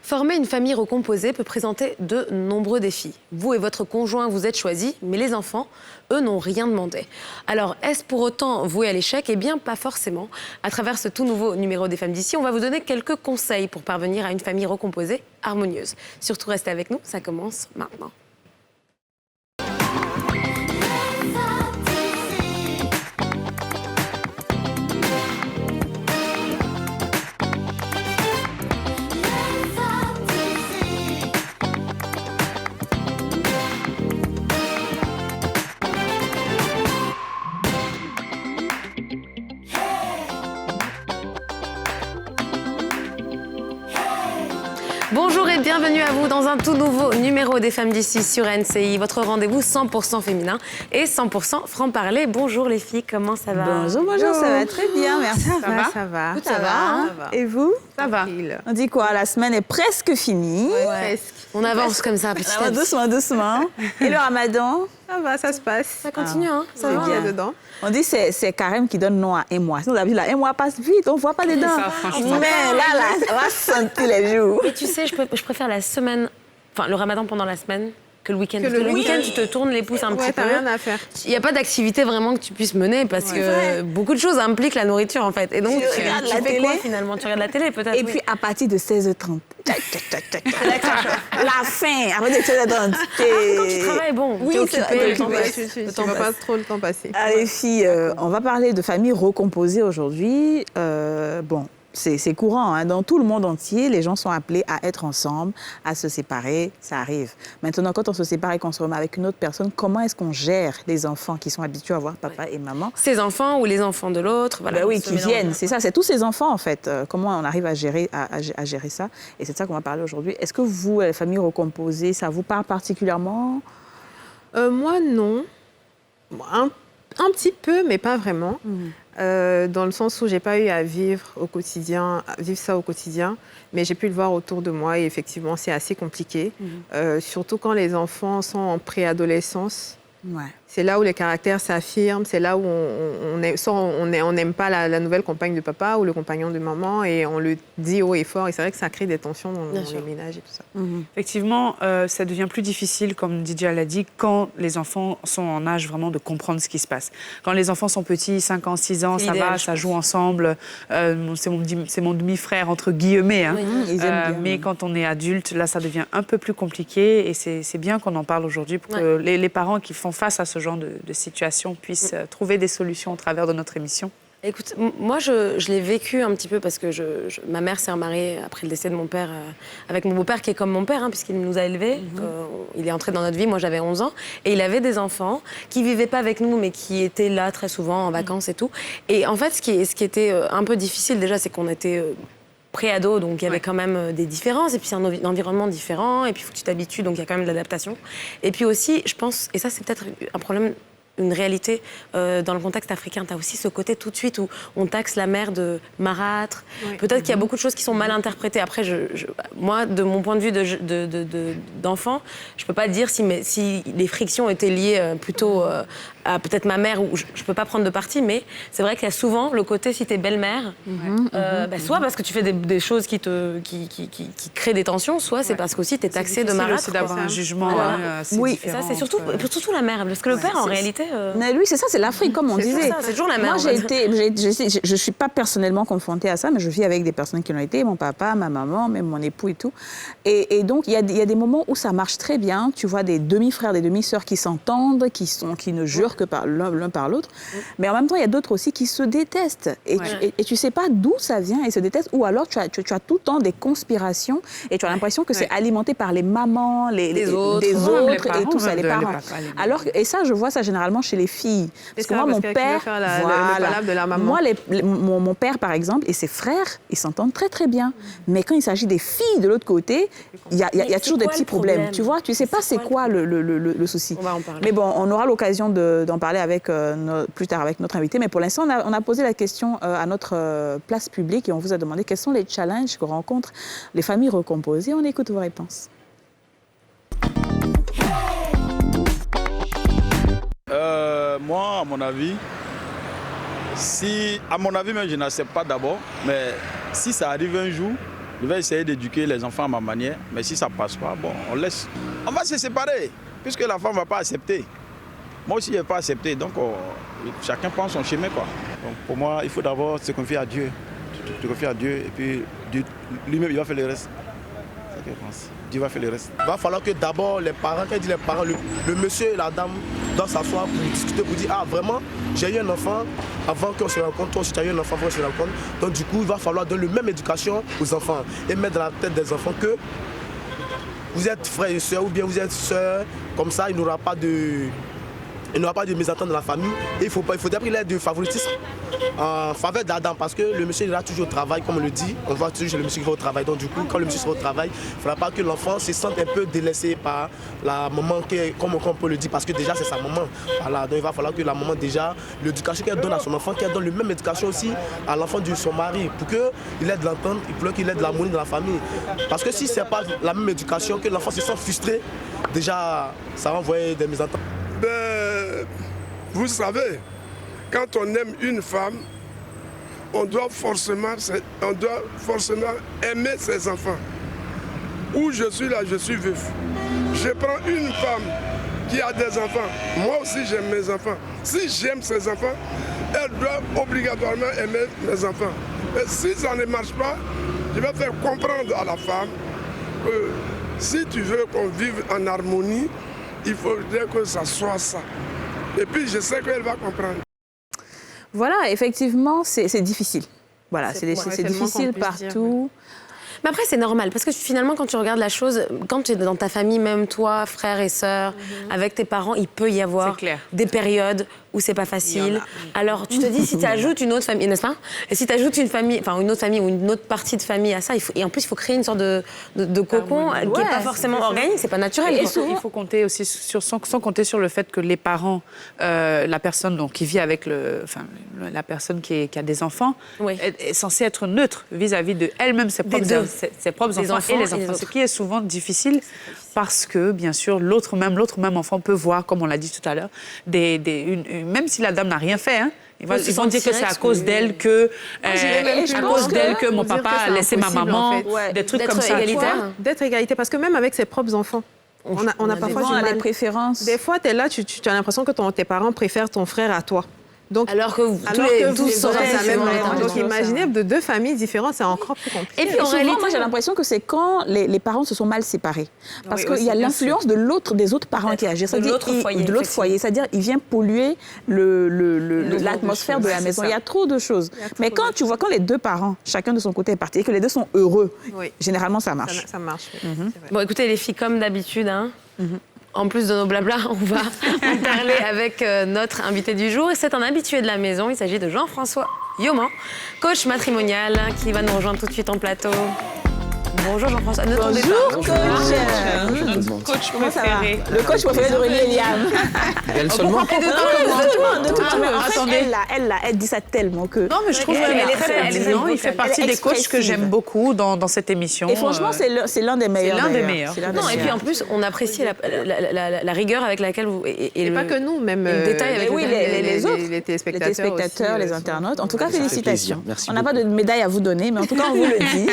Former une famille recomposée peut présenter de nombreux défis. Vous et votre conjoint vous êtes choisis, mais les enfants, eux, n'ont rien demandé. Alors, est-ce pour autant voué à l'échec? Eh bien, pas forcément. À travers ce tout nouveau numéro des femmes d'ici, on va vous donner quelques conseils pour parvenir à une famille recomposée, harmonieuse. Surtout, restez avec nous, ça commence maintenant. Bonjour et bienvenue à vous dans un tout nouveau numéro des femmes d'ici sur NCI, votre rendez-vous 100% féminin et 100% franc-parler. Bonjour les filles, comment ça va? Bonjour, ça va très bien, merci. Ça va. Ça va. Et vous? Ça va. On dit quoi? La semaine est presque finie. Ouais. On avance comme ça, petit à petit. Doucement. Et le ramadan? Ça va, ça se passe. Ça continue, hein? Ça va. Bien dedans. On dit que c'est Carême qui donne nom à un mois. Sinon, d'habitude, un mois passe vite, on ne voit pas dedans. Mais là, ça va sentir les jours. Et tu sais, je préfère la semaine, enfin le ramadan pendant la semaine que le week-end. Parce que le week-end, tu te tournes les pouces un petit peu. T'as rien à faire. Il n'y a pas d'activité vraiment que tu puisses mener parce que beaucoup de choses impliquent la nourriture en fait. Et donc, Tu regardes la fais télé. quoi finalement? Tu regardes la télé peut-être? Et puis, à partir de 16h30, la fin, après de 16h30. Quand tu travailles, bon, Oui, t'es occupé, le temps passe. Tu Le temps vois passe. pas trop le temps passer. Allez, filles, on va parler de famille recomposée aujourd'hui. Bon, c'est courant, hein. Dans tout le monde entier, les gens sont appelés à être ensemble, à se séparer, ça arrive. Maintenant, quand on se sépare et qu'on se remet avec une autre personne, comment est-ce qu'on gère les enfants qui sont habitués à voir papa et maman? Ses enfants ou les enfants de l'autre, voilà. Ben oui, on se qui mélange. viennent, c'est ça, c'est tous ces enfants en fait. Comment on arrive à gérer ça? Et c'est de ça qu'on va parler aujourd'hui. Est-ce que vous, la famille recomposée, ça vous parle particulièrement? Moi, non. Un petit peu, mais pas vraiment. Dans le sens où j'ai pas eu à vivre ça au quotidien, mais j'ai pu le voir autour de moi et effectivement, c'est assez compliqué. Surtout quand les enfants sont en préadolescence. Ouais. C'est là où les caractères s'affirment, c'est là où on n'aime pas la nouvelle compagne de papa ou le compagnon de maman et on le dit haut et fort. Et c'est vrai que ça crée des tensions dans les ménages et tout ça. Effectivement, ça devient plus difficile, comme Didier l'a dit, quand les enfants sont en âge vraiment de comprendre ce qui se passe. Quand les enfants sont petits, 5 ans, 6 ans, ça idéal, va, je ça pense. joue ensemble. C'est mon demi-frère, entre guillemets. Hein. Ils aiment bien. Mais quand on est adulte, là, ça devient un peu plus compliqué. Et c'est bien qu'on en parle aujourd'hui pour que les parents qui font face à ce genre de situation puissent trouver des solutions au travers de notre émission. Écoute, moi, je l'ai vécu un petit peu parce que ma mère s'est remariée après le décès de mon père avec mon beau-père qui est comme mon père, hein, puisqu'il nous a élevés. Il est entré dans notre vie, moi j'avais 11 ans. Et il avait des enfants qui ne vivaient pas avec nous, mais qui étaient là très souvent en vacances et tout. Et en fait, ce qui était un peu difficile déjà, c'est qu'on était pré-ado, donc il y avait quand même des différences. Et puis c'est un environnement différent, et puis il faut que tu t'habitues, donc il y a quand même de l'adaptation. Et puis aussi, je pense, et ça c'est peut-être un problème, une réalité dans le contexte africain. Tu as aussi ce côté tout de suite où on taxe la mère de marâtre. Peut-être qu'il y a beaucoup de choses qui sont mal interprétées. Après, moi, de mon point de vue d'enfant, je ne peux pas dire si les frictions étaient liées plutôt à peut-être ma mère, ou je ne peux pas prendre de parti, mais c'est vrai qu'il y a souvent le côté, si tu es belle-mère, soit parce que tu fais des choses qui créent des tensions, soit c'est parce qu'aussi tu es taxée de marâtre. C'est d'avoir un jugement. Oui, ça c'est surtout la mère, parce que le père, en réalité... Mais lui, c'est ça, c'est l'Afrique, comme on disait. C'est toujours la mère. Moi, je ne suis pas personnellement confrontée à ça, mais je vis avec des personnes qui l'ont été, mon papa, ma maman, même mon époux et tout. Et donc, il y a des moments où ça marche très bien. Tu vois des demi-frères, des demi-sœurs qui s'entendent, qui ne jurent que par l'un par l'autre. Mais en même temps, il y a d'autres aussi qui se détestent. Et tu ne sais pas d'où ça vient, ils se détestent. Ou alors, tu as tout le temps des conspirations et tu as l'impression que c'est alimenté par les mamans, des autres et tout ça, les parents. Alors, et ça, je vois ça généralement chez les filles. Parce que moi, mon père... le palabre de la maman. Moi, mon père, par exemple, et ses frères, ils s'entendent très, très bien. Mais quand il s'agit des filles de l'autre côté, il y a toujours des petits problèmes. Tu vois, tu ne sais pas c'est quoi le souci. On va en parler. Mais bon, on aura l'occasion d'en parler plus tard avec notre invité. Mais pour l'instant, on a posé la question à notre place publique et on vous a demandé quels sont les challenges que rencontrent les familles recomposées. On écoute vos réponses. Moi, à mon avis, mais je n'accepte pas d'abord, mais si ça arrive un jour, Je vais essayer d'éduquer les enfants à ma manière, mais si ça ne passe pas, bon, on laisse. On va se séparer, puisque la femme ne va pas accepter. Moi aussi, je ne vais pas accepter, donc chacun prend son chemin, quoi. Donc pour moi, il faut d'abord se confier à Dieu. Te confier à Dieu, et puis Dieu, lui-même, il va faire le reste. C'est ce que je pense. Dieu va faire le reste. Il va falloir que d'abord les parents, quand il dit les parents, le monsieur et la dame doivent s'asseoir pour discuter, pour dire, ah vraiment, j'ai eu un enfant avant qu'on se rencontre, toi aussi tu as eu un enfant avant qu'on se rencontre. Donc du coup, il va falloir donner la même éducation aux enfants et mettre dans la tête des enfants que vous êtes frères et sœurs ou bien vous êtes sœurs, comme ça il n'aura pas de mésentente dans la famille. Et il faudrait qu'il ait du favoritisme en faveur d'Adam parce que le monsieur ira toujours au travail, comme on le dit. On voit toujours le monsieur qui va au travail. Donc du coup, quand le monsieur sera au travail, il ne faudra pas que l'enfant se sente un peu délaissé par la maman, comme on peut le dire, parce que déjà c'est sa maman. Voilà. Donc il va falloir que la maman déjà, l'éducation qu'elle donne à son enfant, qu'elle donne la même éducation aussi à l'enfant de son mari, pour qu'il ait de l'entente, pour qu'il ait de l'harmonie dans la famille. Parce que si ce n'est pas la même éducation, que l'enfant se sent frustré, déjà ça va envoyer des mésententes. Ben, vous savez, quand on aime une femme, on doit forcément aimer ses enfants. Où je suis là, je suis veuf. Je prends une femme qui a des enfants. Moi aussi, j'aime mes enfants. Si j'aime ses enfants, elle doit obligatoirement aimer mes enfants. Et si ça ne marche pas, je vais faire comprendre à la femme que si tu veux qu'on vive en harmonie, il faudrait que ça soit ça. Et puis, je sais qu'elle va comprendre. Voilà, effectivement, c'est difficile. Voilà, c'est difficile partout. Mais après, c'est normal, parce que finalement, quand tu regardes la chose, quand tu es dans ta famille, même toi, frères et sœurs, avec tes parents, il peut y avoir des périodes où c'est pas facile. Alors, tu te dis, si tu ajoutes une autre famille, n'est-ce pas? Et si tu ajoutes une famille, enfin une autre famille ou une autre partie de famille à ça, et en plus, il faut créer une sorte de cocon qui n'est pas forcément organique, c'est pas naturel. Et souvent, il faut compter aussi sans compter sur le fait que les parents, la personne donc, qui vit avec la personne qui a des enfants, est censée être neutre vis-à-vis de elle-même, ses propres enfants et les enfants. Ce qui est souvent difficile parce que, bien sûr, l'autre même enfant peut voir, comme on l'a dit tout à l'heure, même si la dame n'a rien fait, hein, ils vont dire que c'est à cause d'elle que mon papa a laissé ma maman, des trucs comme ça. D'être égalité, parce que même avec ses propres enfants, on a parfois du mal. Des préférences. Des fois, tu es là, tu as l'impression que tes parents préfèrent ton frère à toi. Donc, alors que tous sont dans la même maison. Donc imaginez, de deux familles différentes, c'est encore plus compliqué. Et puis en réalité, moi j'ai l'impression que c'est quand les parents se sont mal séparés. Parce qu'il y a l'influence des autres parents qui agissent. De l'autre foyer. C'est-à-dire il vient polluer l'atmosphère de la maison. Il y a trop de choses. Mais quand tu vois, quand les deux parents, chacun de son côté est parti et que les deux sont heureux, généralement ça marche. Ça marche. Bon, écoutez les filles, comme d'habitude, en plus de nos blablas, on va parler avec notre invité du jour. Et c'est un habitué de la maison. Il s'agit de Jean-François Yoman, coach matrimonial, qui va nous rejoindre tout de suite en plateau. Bonjour Jean-François. Bonjour coach. Coach préféré. Le coach préféré de René et Liam. Elle seulement. De toute façon, elle dit ça tellement que... Non, mais je trouve qu'il fait partie des coachs que j'aime beaucoup dans cette émission. Et franchement, c'est l'un des meilleurs. C'est l'un des meilleurs. Non, et puis en plus, on apprécie la rigueur avec laquelle vous... Et pas que nous, même le détail avec les autres. Les téléspectateurs, les internautes. En tout cas, félicitations. Merci on n'a pas de médaille à vous donner, mais en tout cas, on vous le dit.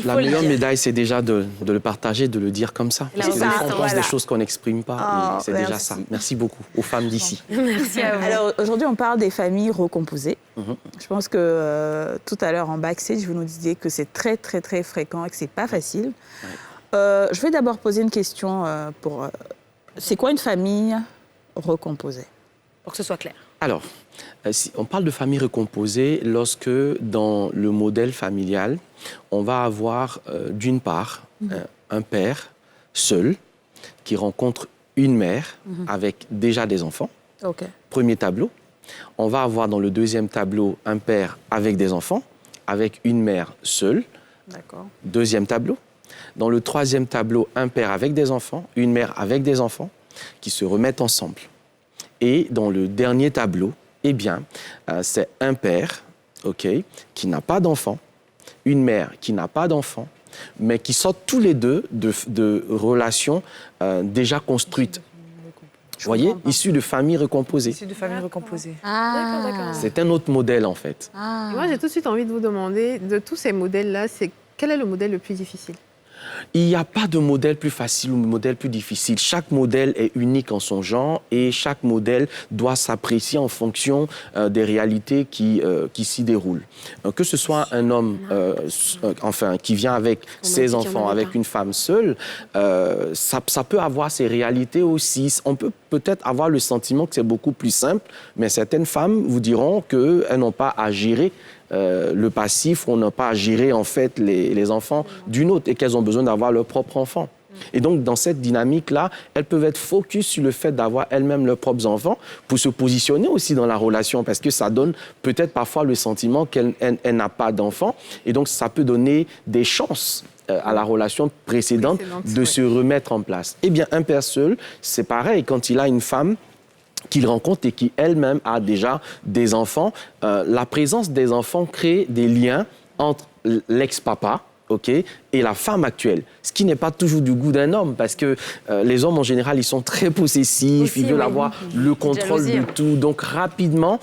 La meilleure médaille, c'est déjà de le partager, de le dire comme ça. Parce que des fois, on pense des choses qu'on n'exprime pas. C'est déjà ça. Merci beaucoup aux femmes d'ici. Merci à vous. Alors, aujourd'hui, on parle des familles recomposées. Je pense que tout à l'heure, en backstage, vous nous disiez que c'est très, très, très fréquent et que c'est pas facile. Je vais d'abord poser une question c'est quoi une famille recomposée? Pour que ce soit clair. Alors, on parle de famille recomposée lorsque, dans le modèle familial, on va avoir, d'une part, un père seul qui rencontre une mère avec déjà des enfants. Premier tableau. On va avoir dans le deuxième tableau un père avec des enfants, avec une mère seule. Deuxième tableau. Dans le troisième tableau, un père avec des enfants, une mère avec des enfants qui se remettent ensemble. Et dans le dernier tableau, eh bien, c'est un père qui n'a pas d'enfant, une mère qui n'a pas d'enfant, mais qui sortent tous les deux de relations déjà construites. Vous voyez, issus de familles recomposées. Issus de familles recomposées. D'accord. C'est un autre modèle, en fait. Et moi, j'ai tout de suite envie de vous demander, de tous ces modèles-là, quel est le modèle le plus difficile? Il n'y a pas de modèle plus facile ou de modèle plus difficile. Chaque modèle est unique en son genre et chaque modèle doit s'apprécier en fonction des réalités qui s'y déroulent. Que ce soit un homme qui vient avec ses enfants, avec une femme seule, ça peut avoir ses réalités aussi. On peut peut-être avoir le sentiment que c'est beaucoup plus simple, mais certaines femmes vous diront qu'elles n'ont pas à gérer le passif, on n'a pas à gérer en fait les enfants d'une autre et qu'elles ont besoin d'avoir leur propre enfant. Et donc, dans cette dynamique-là, elles peuvent être focus sur le fait d'avoir elles-mêmes leurs propres enfants pour se positionner aussi dans la relation parce que ça donne peut-être parfois le sentiment qu'elle n'a pas d'enfant et donc ça peut donner des chances à la relation précédente de se remettre en place. Eh bien, un père seul, c'est pareil, quand il a une femme qu'il rencontre et qui elle-même a déjà des enfants, la présence des enfants crée des liens entre l'ex-papa, et la femme actuelle, ce qui n'est pas toujours du goût d'un homme, parce que les hommes, en général, ils sont très possessifs, aussi, ils veulent avoir le contrôle de tout. Donc, rapidement,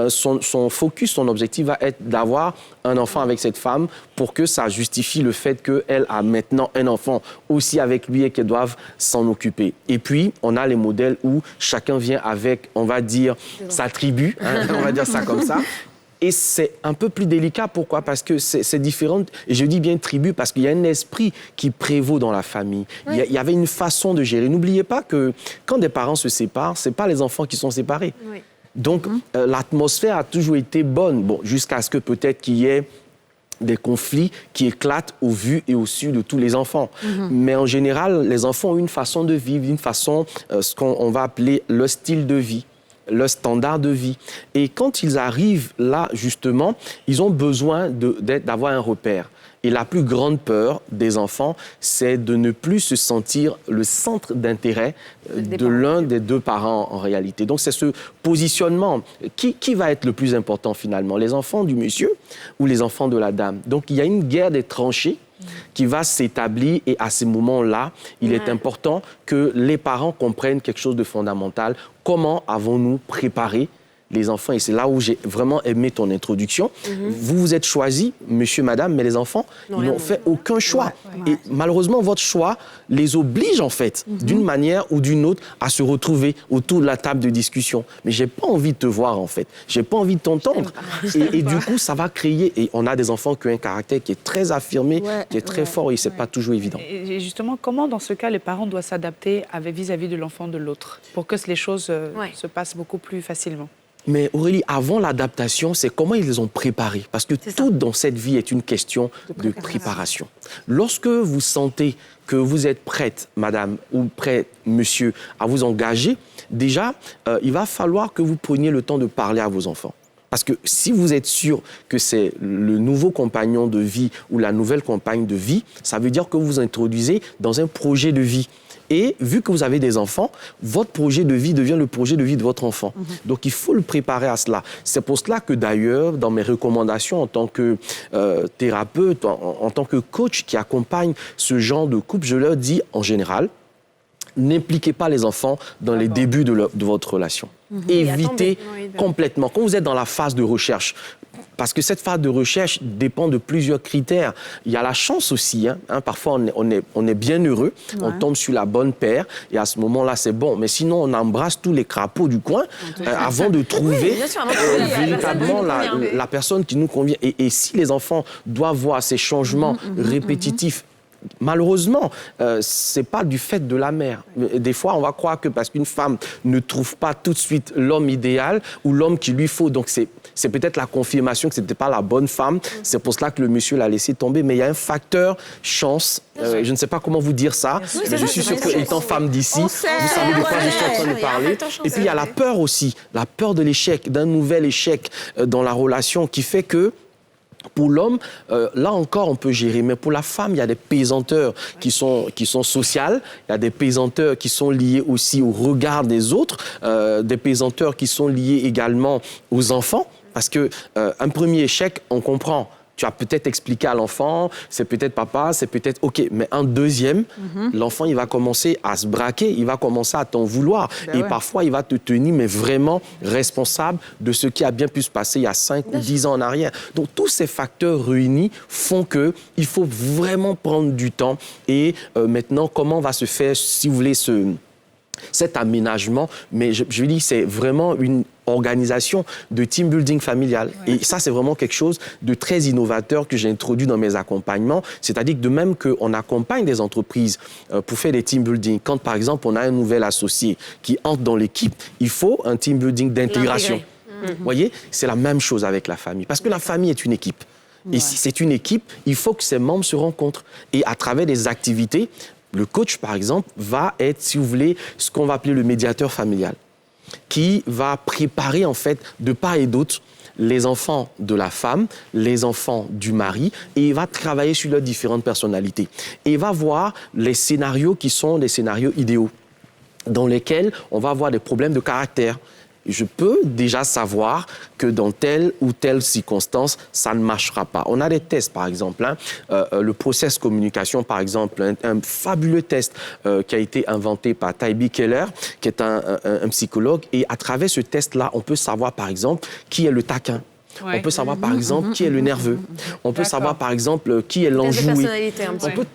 son focus, son objectif va être d'avoir un enfant avec cette femme pour que ça justifie le fait qu'elle a maintenant un enfant aussi avec lui et qu'elle doive s'en occuper. Et puis, on a les modèles où chacun vient avec, on va dire, sa tribu, on va dire ça comme ça. Et c'est un peu plus délicat. Pourquoi? Parce que c'est différent. Et je dis bien tribu parce qu'il y a un esprit qui prévaut dans la famille. Oui. Il y avait une façon de gérer. N'oubliez pas que quand des parents se séparent, ce n'est pas les enfants qui sont séparés. Oui. Donc, l'atmosphère a toujours été bonne. Bon, jusqu'à ce que peut-être qu'il y ait des conflits qui éclatent au vu et au su de tous les enfants. Mais en général, les enfants ont une façon de vivre, une façon, ce qu'on va appeler le style de vie, le standard de vie. Et quand ils arrivent là, justement, ils ont besoin d'avoir un repère. Et la plus grande peur des enfants, c'est de ne plus se sentir le centre d'intérêt de l'un des deux parents en réalité. Donc c'est ce positionnement. Qui va être le plus important finalement? Les enfants du monsieur ou les enfants de la dame? Donc il y a une guerre des tranchées qui va s'établir et à ces moments-là, il est important que les parents comprennent quelque chose de fondamental. Comment avons-nous préparé les enfants? Et c'est là où j'ai vraiment aimé ton introduction. Vous vous êtes choisis, monsieur, madame, mais les enfants, ils n'ont fait aucun choix. Et malheureusement, votre choix les oblige, en fait, d'une manière ou d'une autre, à se retrouver autour de la table de discussion. Mais j'ai pas envie de te voir, en fait. J'ai pas envie de t'entendre. Et du coup, ça va créer... Et on a des enfants qui ont un caractère qui est très affirmé, qui est très fort, et c'est pas toujours évident. Et justement, comment, dans ce cas, les parents doivent s'adapter vis-à-vis de l'enfant de l'autre pour que les choses se passent beaucoup plus facilement? Mais Aurélie, avant l'adaptation, c'est comment ils les ont préparés. Parce que tout dans cette vie est une question de préparation. Lorsque vous sentez que vous êtes prête, madame, ou prêt, monsieur, à vous engager, déjà, il va falloir que vous preniez le temps de parler à vos enfants. Parce que si vous êtes sûr que c'est le nouveau compagnon de vie ou la nouvelle compagne de vie, ça veut dire que vous vous introduisez dans un projet de vie. Et vu que vous avez des enfants, votre projet de vie devient le projet de vie de votre enfant. Donc, il faut le préparer à cela. C'est pour cela que, d'ailleurs, dans mes recommandations en tant que thérapeute, en tant que coach qui accompagne ce genre de couple, je leur dis, en général, n'impliquez pas les enfants dans les débuts de votre relation. Évitez complètement. Quand vous êtes dans la phase de recherche, parce que cette phase de recherche dépend de plusieurs critères. Il y a la chance aussi. Parfois, on est bien heureux. On tombe sur la bonne paire. Et à ce moment-là, c'est bon. Mais sinon, on embrasse tous les crapauds du coin avant de trouver véritablement la personne qui nous convient. Et si les enfants doivent voir ces changements répétitifs, malheureusement, ce n'est pas du fait de la mère. Des fois, on va croire que parce qu'une femme ne trouve pas tout de suite l'homme idéal ou l'homme qu'il lui faut, donc c'est peut-être la confirmation que ce n'était pas la bonne femme. C'est pour cela que le monsieur l'a laissé tomber. Mais il y a un facteur chance. Je ne sais pas comment vous dire ça. Mais je suis sûr qu'étant femme d'ici, vous savez de quoi je suis en train de parler. Et puis, il y a la peur aussi. La peur de l'échec, d'un nouvel échec dans la relation qui fait que pour l'homme, là encore, on peut gérer. Mais pour la femme, il y a des pesanteurs qui sont sociales. Il y a des pesanteurs qui sont liées aussi au regard des autres. Des pesanteurs qui sont liées également aux enfants. Parce qu'un premier échec, on comprend. Tu as peut-être expliqué à l'enfant, c'est peut-être papa, c'est peut-être OK. Mais un deuxième, l'enfant, il va commencer à se braquer, il va commencer à t'en vouloir. Parfois, il va te tenir, mais vraiment responsable de ce qui a bien pu se passer il y a 5 ou 10 ans en arrière. Donc, tous ces facteurs réunis font qu'il faut vraiment prendre du temps. Et maintenant, comment va se faire, si vous voulez, cet aménagement, mais je lui dis, c'est vraiment une organisation de team building familial. Et ça, c'est vraiment quelque chose de très innovateur que j'ai introduit dans mes accompagnements. C'est-à-dire que de même qu'on accompagne des entreprises pour faire des team building, quand par exemple on a un nouvel associé qui entre dans l'équipe, il faut un team building d'intégration. Vous voyez, c'est la même chose avec la famille, parce que la famille est une équipe. Et si c'est une équipe, il faut que ses membres se rencontrent. Et à travers des activités, le coach, par exemple, va être, si vous voulez, ce qu'on va appeler le médiateur familial, qui va préparer, en fait, de part et d'autre, les enfants de la femme, les enfants du mari, et il va travailler sur leurs différentes personnalités. Et il va voir les scénarios qui sont des scénarios idéaux, dans lesquels on va avoir des problèmes de caractère. Je peux déjà savoir que dans telle ou telle circonstance, ça ne marchera pas. On a des tests, par exemple. Le process communication, par exemple, un fabuleux test qui a été inventé par Taibi Keller, qui est un psychologue. Et à travers ce test-là, on peut savoir, par exemple, qui est le taquin. On peut savoir, par exemple, qui est le nerveux. On peut savoir, par exemple, qui est l'enjoué.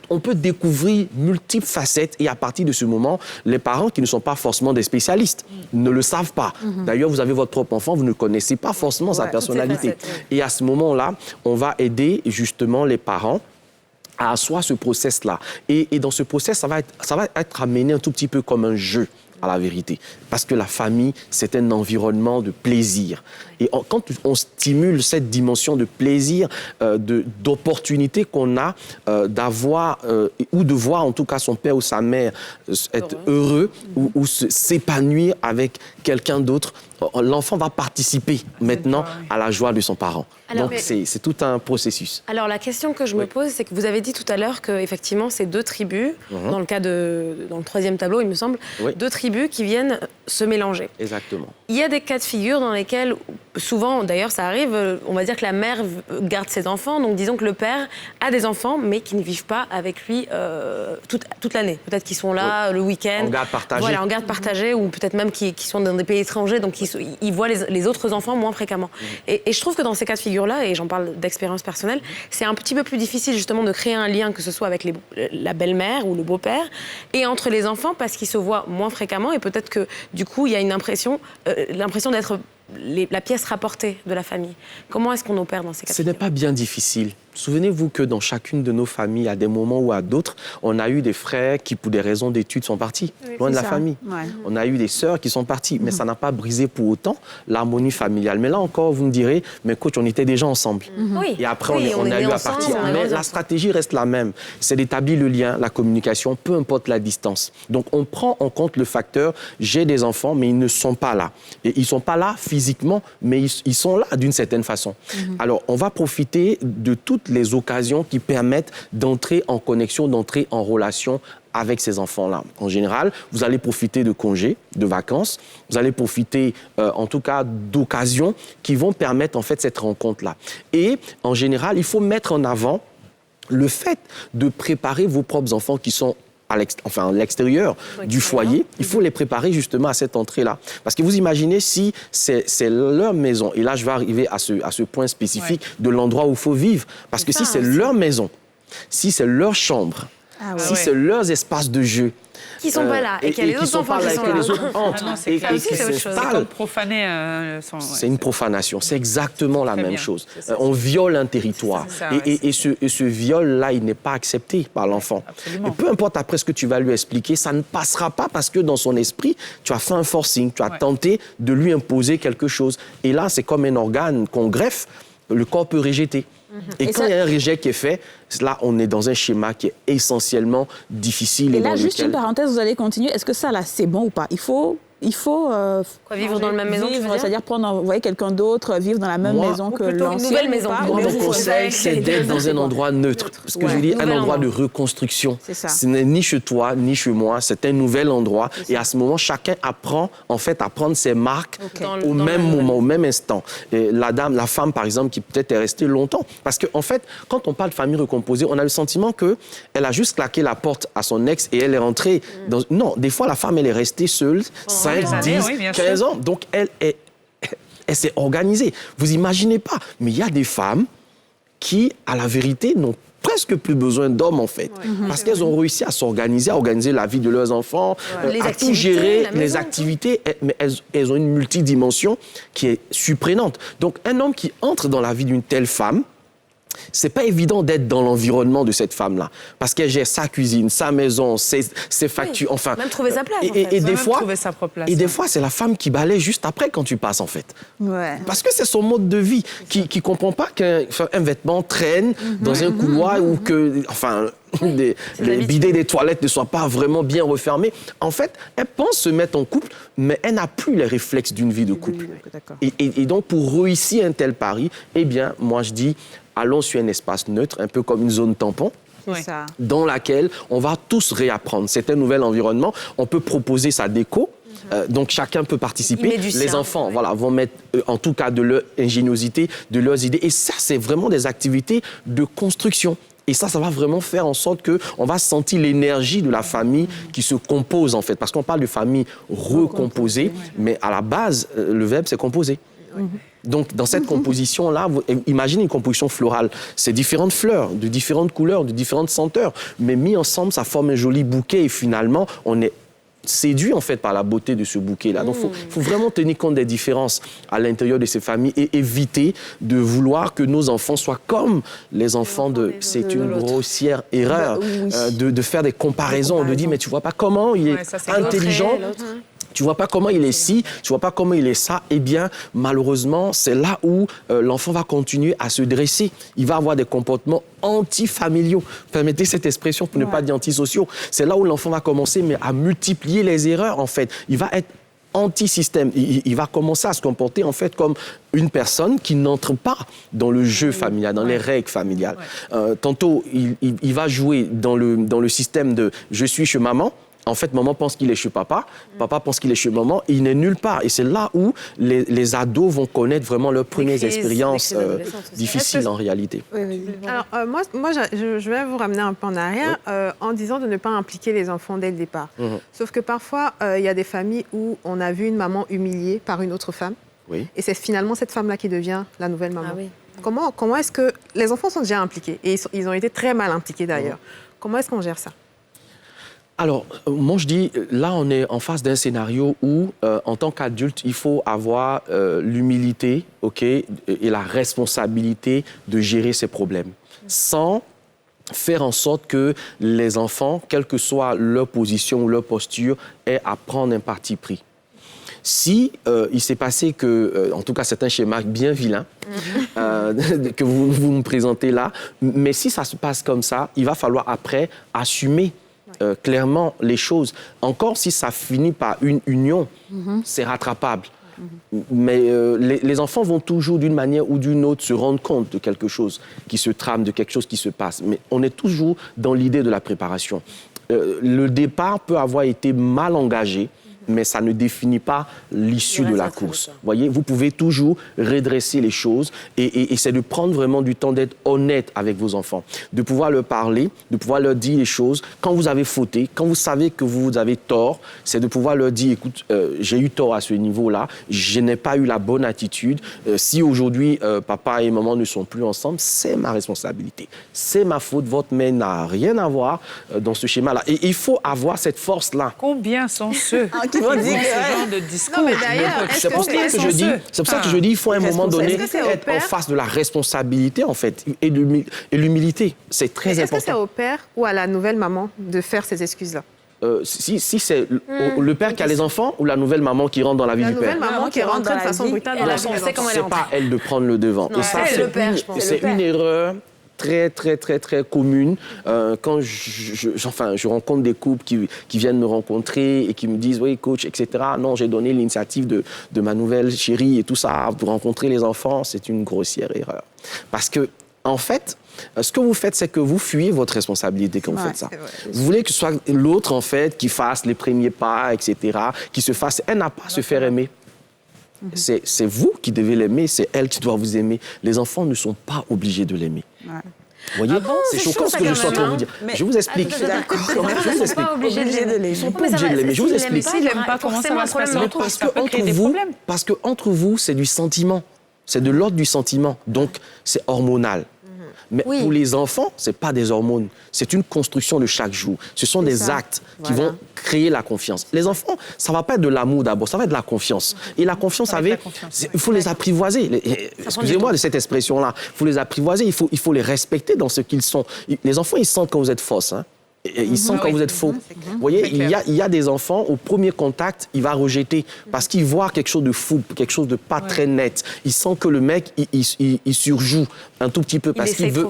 On peut découvrir multiples facettes et à partir de ce moment, les parents qui ne sont pas forcément des spécialistes ne le savent pas. D'ailleurs, vous avez votre propre enfant, vous ne connaissez pas forcément sa personnalité. Et à ce moment-là, on va aider justement les parents à asseoir ce process-là. Et dans ce process, ça va être amené un tout petit peu comme un jeu, à la vérité. Parce que la famille, c'est un environnement de plaisir. Et quand on stimule cette dimension de plaisir, d'opportunité qu'on a d'avoir, ou de voir en tout cas son père ou sa mère être heureux ou s'épanouir avec quelqu'un d'autre, l'enfant va participer maintenant à la joie de son parent. Donc, c'est tout un processus. Alors, la question que je me pose, c'est que vous avez dit tout à l'heure qu'effectivement, c'est deux tribus, dans le troisième tableau, il me semble, deux tribus qui viennent se mélanger. Exactement. Il y a des cas de figure dans lesquels, souvent, d'ailleurs, ça arrive, on va dire que la mère garde ses enfants, donc disons que le père a des enfants, mais qui ne vivent pas avec lui toute l'année. Peut-être qu'ils sont là le week-end. En garde partagée. Voilà, en garde partagée, ou peut-être même qui sont dans des pays étrangers, donc ils voient les autres enfants moins fréquemment. Et je trouve que dans ces cas de figure-là, et j'en parle d'expérience personnelle, c'est un petit peu plus difficile justement de créer un lien, que ce soit avec la belle-mère ou le beau-père, et entre les enfants, parce qu'ils se voient moins fréquemment, et peut-être que du coup, il y a l'impression d'être la pièce rapportée de la famille. Comment est-ce qu'on opère dans ces cas de figure ? Ce n'est pas bien difficile. Souvenez-vous que dans chacune de nos familles, à des moments ou à d'autres, on a eu des frères qui, pour des raisons d'études, sont partis, loin de la famille. On a eu des sœurs qui sont parties, mais ça n'a pas brisé pour autant l'harmonie familiale. Mais là encore, vous me direz, mais coach, on était déjà ensemble. Et après, on a eu à partir. Mais la stratégie reste la même. C'est d'établir le lien, la communication, peu importe la distance. Donc, on prend en compte le facteur, j'ai des enfants, mais ils ne sont pas là. Et ils ne sont pas là physiquement, mais ils sont là d'une certaine façon. Alors, on va profiter de toutes les occasions qui permettent d'entrer en connexion, d'entrer en relation avec ces enfants-là. En général, vous allez profiter de congés, de vacances, vous allez profiter en tout cas d'occasions qui vont permettre en fait cette rencontre-là. Et en général, il faut mettre en avant le fait de préparer vos propres enfants qui sont à l'extérieur du foyer, il faut les préparer justement à cette entrée-là. Parce que vous imaginez si c'est leur maison, et là je vais arriver à ce point spécifique de l'endroit où il faut vivre, parce que si c'est leur maison, si c'est leur chambre, si c'est leurs espaces de jeu, qui sont pas là et qu'il y a les autres enfants qui sont là. Les autres entrent et qui s'installent. C'est une profanation. C'est exactement la même chose. On viole un territoire et ce viol-là, il n'est pas accepté par l'enfant. Et peu importe après ce que tu vas lui expliquer, ça ne passera pas parce que dans son esprit, tu as fait un forcing, tu as tenté de lui imposer quelque chose. Et là, c'est comme un organe qu'on greffe, le corps peut rejeter. Et quand il y a un rejet qui est fait, là, on est dans un schéma qui est essentiellement difficile. Et là, juste une parenthèse, vous allez continuer. Est-ce que ça, là, c'est bon ou pas ? Il faut il faut vivre dans la même maison, tu veux dire c'est-à-dire envoyer quelqu'un d'autre vivre dans la même maison que l'ancienne. Une nouvelle maison. Moi, mon conseil, c'est d'être dans un endroit neutre. Parce que je dis un endroit de reconstruction. C'est ça. Ce n'est ni chez toi, ni chez moi. C'est un nouvel endroit. Et à ce moment, chacun apprend, en fait, à prendre ses marques au même moment, au même instant. Et la femme, par exemple, qui peut-être est restée longtemps. Parce qu'en fait, quand on parle de famille recomposée, on a le sentiment qu'elle a juste claqué la porte à son ex et elle est rentrée dans... Non, des fois, la femme, elle est restée seule 5, 10, 15 ans. Donc, elle s'est organisée. Vous imaginez pas. Mais il y a des femmes qui, à la vérité, n'ont presque plus besoin d'hommes, en fait. Parce qu'elles ont réussi à s'organiser, à organiser la vie de leurs enfants, à tout gérer, les activités. Mais elles ont une multidimension qui est surprenante. Donc, un homme qui entre dans la vie d'une telle femme, c'est pas évident d'être dans l'environnement de cette femme-là. Parce qu'elle gère sa cuisine, sa maison, ses factures, enfin... Même trouver sa place, et des fois, trouver sa propre place. Et des fois, c'est la femme qui balaie juste après quand tu passes, en fait. Ouais. Parce que c'est son mode de vie, qui comprend pas qu'un vêtement traîne dans un couloir ou que... Enfin... les bidets des toilettes ne soient pas vraiment bien refermés. En fait, elle pense se mettre en couple, mais elle n'a plus les réflexes d'une vie de couple. Et donc, pour réussir un tel pari, eh bien, moi, je dis, allons sur un espace neutre, un peu comme une zone tampon, dans laquelle on va tous réapprendre. C'est un nouvel environnement. On peut proposer sa déco. Donc, chacun peut participer. Les enfants vont mettre, en tout cas, de leur ingéniosité, de leurs idées. Et ça, c'est vraiment des activités de construction. Et ça va vraiment faire en sorte qu'on va sentir l'énergie de la famille qui se compose, en fait. Parce qu'on parle de famille recomposée, mais à la base, le verbe, c'est composer. Donc, dans cette composition-là, imaginez une composition florale. C'est différentes fleurs, de différentes couleurs, de différentes senteurs. Mais mis ensemble, ça forme un joli bouquet. Et finalement, on est séduit, en fait, par la beauté de ce bouquet-là. Donc, il faut vraiment tenir compte des différences à l'intérieur de ces familles et éviter de vouloir que nos enfants soient comme les enfants de... C'est une grossière erreur de faire des comparaisons. On dit, mais tu vois pas comment il est intelligent. Tu vois pas comment il est ci, tu vois pas comment il est ça. Eh bien, malheureusement, c'est là où l'enfant va continuer à se dresser. Il va avoir des comportements antifamiliaux. Permettez cette expression pour ne pas dire antisociaux. C'est là où l'enfant va commencer à multiplier les erreurs, en fait. Il va être anti-système. Il va commencer à se comporter, en fait, comme une personne qui n'entre pas dans le jeu familial, dans les règles familiales. Tantôt, il va jouer dans le système de « je suis chez maman ». En fait, maman pense qu'il est chez papa, papa pense qu'il est chez maman, et il n'est nulle part. Et c'est là où les ados vont connaître vraiment leurs premières expériences difficiles en réalité. Alors, moi je vais vous ramener un peu en arrière en disant de ne pas impliquer les enfants dès le départ. Sauf que parfois, il y a des familles où on a vu une maman humiliée par une autre femme. Et c'est finalement cette femme-là qui devient la nouvelle maman. Comment est-ce que... Les enfants sont déjà impliqués, et ils ont été très mal impliqués d'ailleurs. Comment est-ce qu'on gère ça ? Alors, moi, je dis, là, on est en face d'un scénario où, en tant qu'adulte, il faut avoir l'humilité, et la responsabilité de gérer ses problèmes, sans faire en sorte que les enfants, quelle que soit leur position ou leur posture, aient à prendre un parti pris. Si il s'est passé que, en tout cas, c'est un schéma bien vilain que vous me présentez là, mais si ça se passe comme ça, il va falloir après assumer clairement les choses. Encore si ça finit par une union, c'est rattrapable. Mais les enfants vont toujours, d'une manière ou d'une autre, se rendre compte de quelque chose qui se trame, de quelque chose qui se passe. Mais on est toujours dans l'idée de la préparation. Le départ peut avoir été mal engagé, mais ça ne définit pas l'issue de la course. Voyez, vous pouvez toujours redresser les choses et c'est de prendre vraiment du temps d'être honnête avec vos enfants, de pouvoir leur parler, de pouvoir leur dire les choses. Quand vous avez fauté, quand vous savez que vous avez tort, c'est de pouvoir leur dire, écoute, j'ai eu tort à ce niveau-là, je n'ai pas eu la bonne attitude. Si aujourd'hui, papa et maman ne sont plus ensemble, c'est ma responsabilité. C'est ma faute, votre mère n'a rien à voir dans ce schéma-là. Et il faut avoir cette force-là. Combien sont ceux qui vont dire ce genre de discours? Non, mais d'ailleurs, c'est pour ça que je dis, il faut à un moment donné être en face de la responsabilité, en fait, et l'humilité. C'est très important. Est-ce que c'est au père ou à la nouvelle maman de faire ces excuses-là? Si c'est le père qui a les enfants ou la nouvelle maman qui rentre dans la vie du père? La nouvelle maman qui rentre de façon brutale dans la vie. C'est pas elle de prendre le devant. Non, et ça, c'est le père, je pense. C'est une erreur très commune. Quand je rencontre des couples qui viennent me rencontrer et qui me disent « Oui, coach, etc. » Non, j'ai donné l'initiative de ma nouvelle chérie et tout ça pour rencontrer les enfants. C'est une grossière erreur. Parce que, en fait, ce que vous faites, c'est que vous fuyez votre responsabilité quand vous faites ça. Vous voulez que ce soit l'autre, en fait, qui fasse les premiers pas, etc., qui se fasse... Elle n'a pas à se faire aimer. C'est vous qui devez l'aimer, c'est elle qui doit vous aimer. Les enfants ne sont pas obligés de l'aimer. Vous voyez, c'est choquant ce que je suis en train de vous dire. Je vous explique. Ils ne sont pas obligés de l'aimer. Ils sont pas obligés de l'aimer. Je vous explique. S'ils n'aiment pas, comment ça va se passer? Parce que entre vous, c'est du sentiment. C'est de l'ordre du sentiment. Donc, c'est hormonal. Mais pour les enfants, ce n'est pas des hormones. C'est une construction de chaque jour. Ce sont des actes qui vont créer la confiance. Les enfants, ça ne va pas être de l'amour d'abord, ça va être de la confiance. Et la confiance, il faut les apprivoiser. Excusez-moi de cette expression-là. Il faut les apprivoiser, il faut les respecter dans ce qu'ils sont. Les enfants, ils sentent quand vous êtes fausse. Ils sentent quand vous êtes faux. Vous voyez, il y a des enfants, au premier contact, il va rejeter parce qu'il voit quelque chose de fou, quelque chose de pas très net. Il sent que le mec, il surjoue un tout petit peu parce qu'il veut...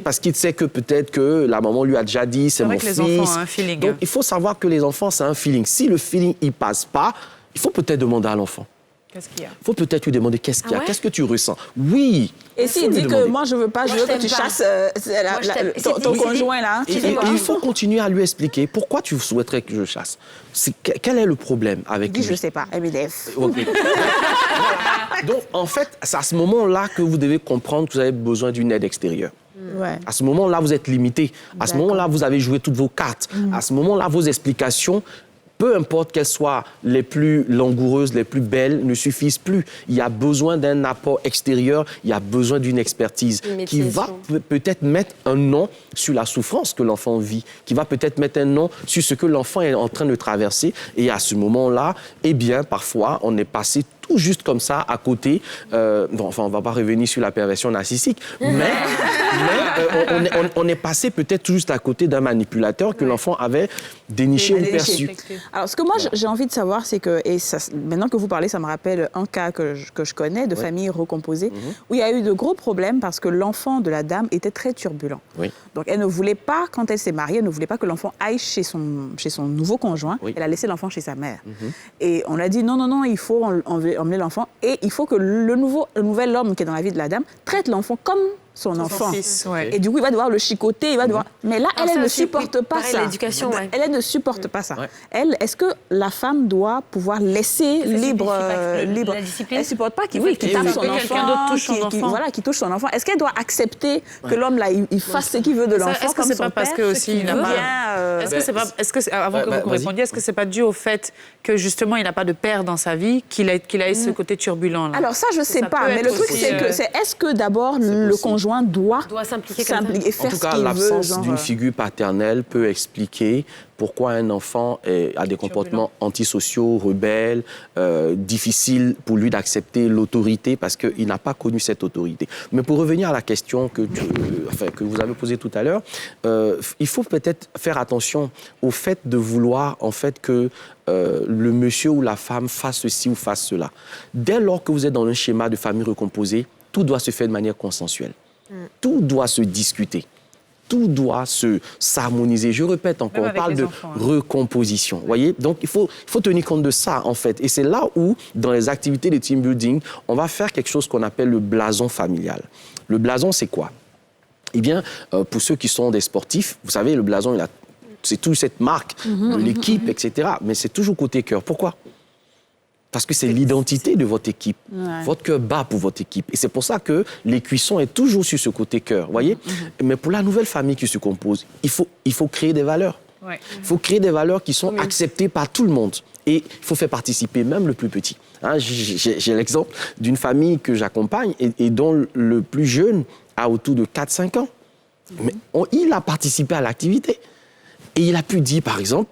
parce qu'il sait que peut-être que la maman lui a déjà dit, c'est mon fils. Les enfants ont un feeling. Donc, il faut savoir que les enfants, c'est un feeling. Si le feeling, il passe pas, il faut peut-être demander à l'enfant. Qu'est-ce qu'il y a? Il faut peut-être lui demander qu'est-ce qu'il y a, qu'est-ce que tu ressens. Oui. Et s'il dit que moi, je veux pas, je veux que tu chasses ton conjoint, là. Il faut continuer à lui expliquer pourquoi tu souhaiterais que je chasse. Quel est le problème avec lui? Il dit, je sais pas, MDF. Donc, en fait, c'est à ce moment-là que vous devez comprendre que vous avez besoin d'une aide extérieure. À ce moment-là, vous êtes limité. À ce moment-là, vous avez joué toutes vos cartes. À ce moment-là, vos explications, peu importe qu'elles soient les plus langoureuses, les plus belles, ne suffisent plus. Il y a besoin d'un apport extérieur, il y a besoin d'une expertise qui va peut-être mettre un nom sur la souffrance que l'enfant vit, qui va peut-être mettre un nom sur ce que l'enfant est en train de traverser. Et à ce moment-là, eh bien, parfois, on est passé tout juste comme ça, à côté. On ne va pas revenir sur la perversion narcissique, mais on est passé peut-être tout juste à côté d'un manipulateur que l'enfant avait déniché ou perçu. Alors, ce que moi, j'ai envie de savoir, c'est que, et ça, maintenant que vous parlez, ça me rappelle un cas que je connais de famille recomposée, où il y a eu de gros problèmes parce que l'enfant de la dame était très turbulent. Donc, elle ne voulait pas, quand elle s'est mariée, elle ne voulait pas que l'enfant aille chez son nouveau conjoint. Elle a laissé l'enfant chez sa mère. Et on a dit, non, il faut emmener l'enfant. Et il faut que le nouvel homme qui est dans la vie de la dame traite l'enfant comme son enfant. Fils, Et du coup, il va devoir le chicoter, il va devoir... Mais là, elle ne supporte pas ça. L'éducation, Elle ne supporte pas ça. Elle, est-ce que la femme doit pouvoir laisser libre... La discipline. Elle ne supporte pas qu'il tape son enfant, qu'il touche son enfant. Est-ce qu'elle doit accepter que l'homme, là, il fasse ce qu'il veut de l'enfant comme son père? Parce que aussi il n'a pas... Est-ce que avant que vous répondiez, est-ce que c'est pas dû au fait que justement il n'a pas de père dans sa vie, qu'il a ce côté turbulent là? Alors ça, je ne sais pas. Mais le truc, c'est que est-ce que d'abord le conjoint doit s'impliquer et faire ce qu'il veut. En tout cas, l'absence d'une figure paternelle peut expliquer pourquoi un enfant a des comportements antisociaux, rebelles, difficiles pour lui d'accepter l'autorité parce qu'il n'a pas connu cette autorité. Mais pour revenir à la question que vous avez posée tout à l'heure, il faut peut-être faire attention au fait de vouloir en fait que le monsieur ou la femme fasse ceci ou fasse cela. Dès lors que vous êtes dans un schéma de famille recomposée, tout doit se faire de manière consensuelle. Tout doit se discuter. Tout doit s'harmoniser. Je répète encore, on parle de recomposition. Voyez. Donc, il faut tenir compte de ça, en fait. Et c'est là où, dans les activités de team building, on va faire quelque chose qu'on appelle le blason familial. Le blason, c'est quoi? Eh bien, pour ceux qui sont des sportifs, vous savez, le blason, c'est toute cette marque de l'équipe, etc. Mais c'est toujours côté cœur. Pourquoi? Parce que c'est l'identité de votre équipe. Votre cœur bat pour votre équipe. Et c'est pour ça que l'écuisson est toujours sur ce côté cœur, voyez. Mais pour la nouvelle famille qui se compose, il faut créer des valeurs. Il faut créer des valeurs qui sont acceptées par tout le monde. Et il faut faire participer même le plus petit. J'ai l'exemple d'une famille que j'accompagne et dont le plus jeune a autour de 4-5 ans. Mais il a participé à l'activité. Et il a pu dire, par exemple,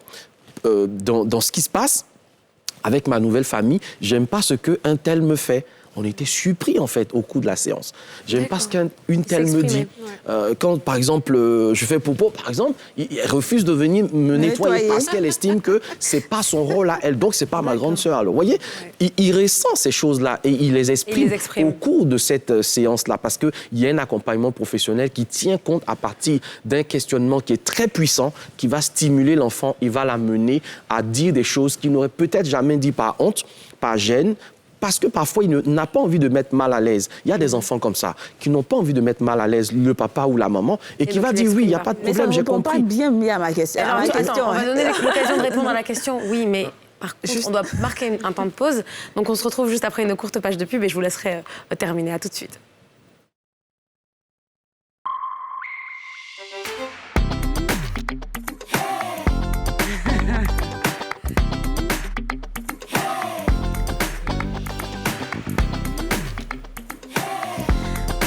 dans ce qui se passe, avec ma nouvelle famille, j'aime pas ce qu'un tel me fait. On était surpris, en fait, au cours de la séance. J'aime pas ce qu'une telle me dit. Quand, par exemple, je fais popo, par exemple, elle refuse de venir me nettoyer parce qu'elle estime que c'est pas son rôle à elle. Donc, c'est pas ma grande sœur. Alors, vous voyez, il ressent ces choses-là et il les exprime au cours de cette séance-là parce qu'il y a un accompagnement professionnel qui tient compte à partir d'un questionnement qui est très puissant, qui va stimuler l'enfant, il va l'amener à dire des choses qu'il n'aurait peut-être jamais dit par honte, par gêne, parce que parfois, il n'a pas envie de mettre mal à l'aise. Il y a des enfants comme ça, qui n'ont pas envie de mettre mal à l'aise le papa ou la maman, et qui va dire oui, il n'y a pas de problème, j'ai compris. Mais ça ne répond pas bien à ma question. Alors, attends, on va donner l'occasion de répondre à la question. Oui, mais par contre, on doit marquer un temps de pause. Donc, on se retrouve juste après une courte page de pub et je vous laisserai terminer. À tout de suite.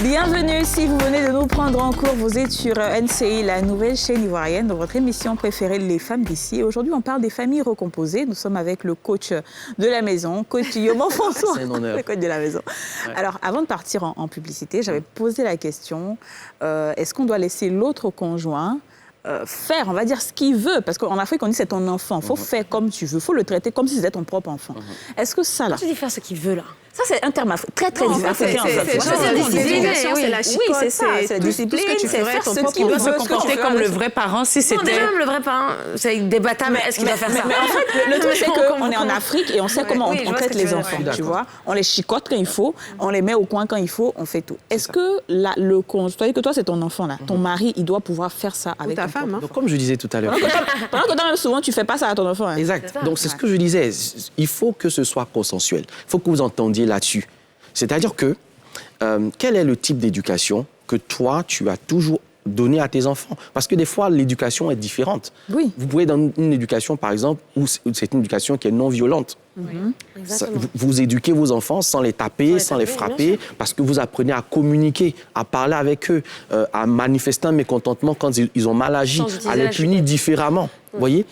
Bienvenue si vous venez de nous prendre en cours. Vous êtes sur NCI, la nouvelle chaîne ivoirienne, dans votre émission préférée, Les Femmes d'ici. Aujourd'hui, on parle des familles recomposées. Nous sommes avec le coach de la maison, coach Yoman François. C'est un honneur. Le coach de la maison. Ouais. Alors, avant de partir en publicité, j'avais posé la question, est-ce qu'on doit laisser l'autre conjoint faire, on va dire, ce qu'il veut, parce qu'en Afrique, on dit c'est ton enfant, il faut faire comme tu veux, il faut le traiter comme si c'était ton propre enfant. Est-ce que ça, là... Quand tu dis faire ce qu'il veut, là. Ça, c'est un terme très africain. C'est la chicotte. Oui, c'est ça, c'est la discipline, c'est faire ce qu'il Il veut. doit se comporter comme le vrai parent si c'était... Non, déjà, même le vrai parent, c'est débattable. Est-ce qu'il doit faire ça? Mais en fait, le truc, c'est qu'on est en Afrique et on sait comment on traite les enfants, tu vois. On les chicote quand il faut, on les met au coin quand il faut, on fait tout. Est-ce que le conjoint, que toi, c'est ton enfant, là, ton mari, il doit pouvoir faire ça avec ta femme? Donc, comme je disais tout à l'heure... Pendant que toi, même souvent, tu ne fais pas ça à ton enfant. Exact. Donc, c'est ce que je disais. Il faut que ce soit consensuel. Il faut que vous entendiez là-dessus. C'est-à-dire que, quel est le type d'éducation que toi, tu as toujours donné à tes enfants? Parce que des fois, l'éducation est différente. Oui. Vous pouvez dans une éducation, par exemple, où c'est une éducation qui est non violente. Vous éduquez vos enfants sans les taper, sans les frapper, parce que vous apprenez à communiquer, à parler avec eux, à manifester un mécontentement quand ils ont mal agi, à les punir différemment. Vous voyez,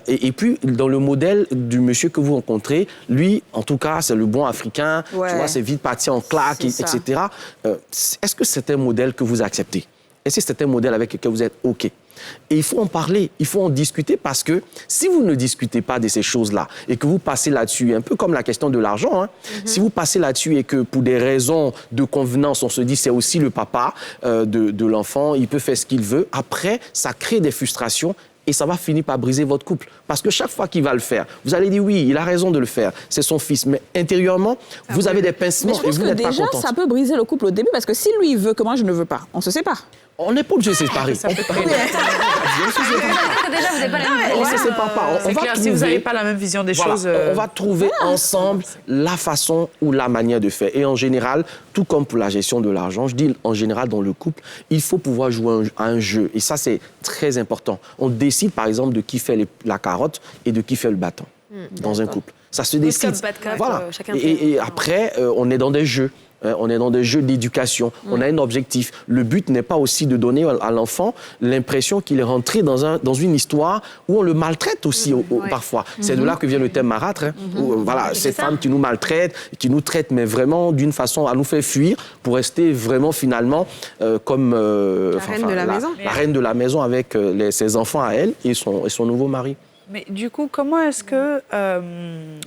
et puis, dans le modèle du monsieur que vous rencontrez, lui, en tout cas, c'est le bon africain, tu vois, c'est vite parti en claque, etc. Est-ce que c'est un modèle que vous acceptez? Est-ce que c'est un modèle avec lequel vous êtes OK? Et il faut en parler, il faut en discuter parce que si vous ne discutez pas de ces choses-là et que vous passez là-dessus, un peu comme la question de l'argent, si vous passez là-dessus et que pour des raisons de convenance, on se dit c'est aussi le papa de l'enfant, il peut faire ce qu'il veut, après, ça crée des frustrations et ça va finir par briser votre couple. Parce que chaque fois qu'il va le faire, vous allez dire oui, il a raison de le faire, c'est son fils. Mais intérieurement, vous avez des pincements et vous n'êtes pas contente. Déjà, ça peut briser le couple au début parce que si lui, il veut que moi, je ne veux pas, on se sépare. On n'est pas obligé de se séparer. Déjà, vous n'avez pas la même On ne se sépare pas. C'est clair, si vous n'avez pas la même vision des choses... On va trouver ensemble la façon ou la manière de faire. Et en général, tout comme pour la gestion de l'argent, je dis en général dans le couple, il faut pouvoir jouer à un jeu. Et ça, c'est très important. On décide, par exemple, de qui fait la carotte et de qui fait le bâton dans un couple. Ça se décide. Voilà. Et après, on est dans des jeux. On est dans des jeux d'éducation, on a un objectif. Le but n'est pas aussi de donner à l'enfant l'impression qu'il est rentré dans une histoire où on le maltraite aussi parfois. C'est de là que vient le thème marâtre. Voilà, cette femme qui nous maltraite, qui nous traite, mais vraiment d'une façon à nous faire fuir pour rester vraiment finalement comme la reine de la maison. La reine de la maison avec ses enfants à elle et son nouveau mari. Mais du coup, comment est-ce que,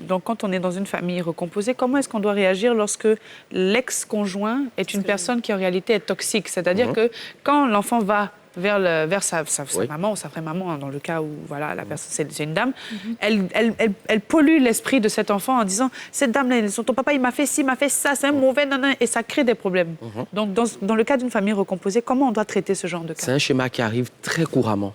donc quand on est dans une famille recomposée, comment est-ce qu'on doit réagir lorsque l'ex-conjoint est une personne qui en réalité est toxique? C'est-à-dire que quand l'enfant va vers sa maman ou sa vraie maman, dans le cas où voilà, la personne, c'est une dame, elle pollue l'esprit de cet enfant en disant « cette dame-là, ton papa, il m'a fait ci, il m'a fait ça, c'est un mauvais nanan », et ça crée des problèmes. Donc dans le cas d'une famille recomposée, comment on doit traiter ce genre de cas? C'est un schéma qui arrive très couramment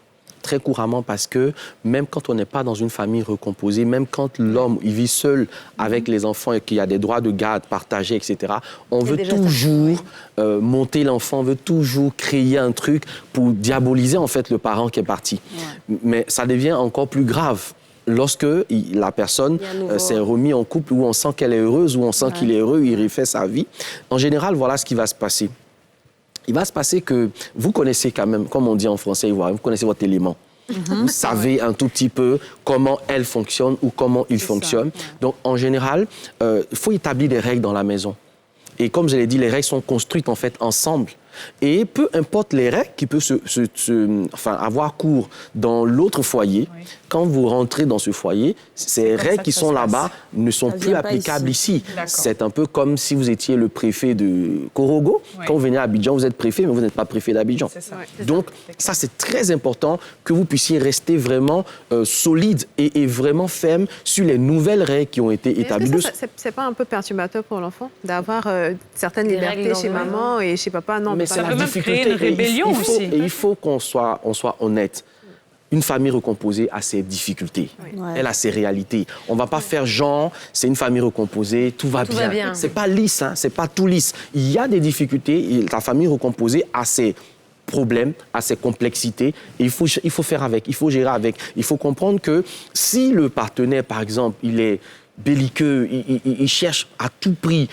parce que même quand on n'est pas dans une famille recomposée, même quand l'homme il vit seul avec les enfants et qu'il y a des droits de garde partagés, etc., on veut toujours monter l'enfant, on veut toujours créer un truc pour diaboliser en fait le parent qui est parti. Mais ça devient encore plus grave lorsque la personne s'est remise en couple où on sent qu'elle est heureuse, où on sent qu'il est heureux, il refait sa vie. En général, voilà ce qui va se passer. Il va se passer que vous connaissez quand même, comme on dit en français ivoirien, vous connaissez votre élément. Vous savez un tout petit peu comment elle fonctionne ou comment il fonctionne. Donc, en général, il faut établir des règles dans la maison. Et comme je l'ai dit, les règles sont construites en fait ensemble. Et peu importe les règles qui peuvent avoir cours dans l'autre foyer, quand vous rentrez dans ce foyer, ces règles qui sont là-bas ne sont plus applicables ici. C'est un peu comme si vous étiez le préfet de Korogo. Quand vous venez à Abidjan, vous êtes préfet, mais vous n'êtes pas préfet d'Abidjan. Donc, ça, c'est très important que vous puissiez rester vraiment solide et vraiment ferme sur les nouvelles règles qui ont été établies. C'est pas un peu perturbateur pour l'enfant d'avoir certaines libertés chez maman et chez papa? Non, mais c'est la difficulté. Créer une rébellion aussi. Et il faut qu'on soit honnête. Une famille recomposée a ses difficultés. Elle a ses réalités. On ne va pas faire genre, c'est une famille recomposée, tout va bien. C'est pas lisse, hein, c'est pas tout lisse. Il y a des difficultés et la famille recomposée a ses problèmes, a ses complexités. Et il faut faire avec, il faut gérer avec. Il faut comprendre que si le partenaire, par exemple, il est belliqueux, il cherche à tout prix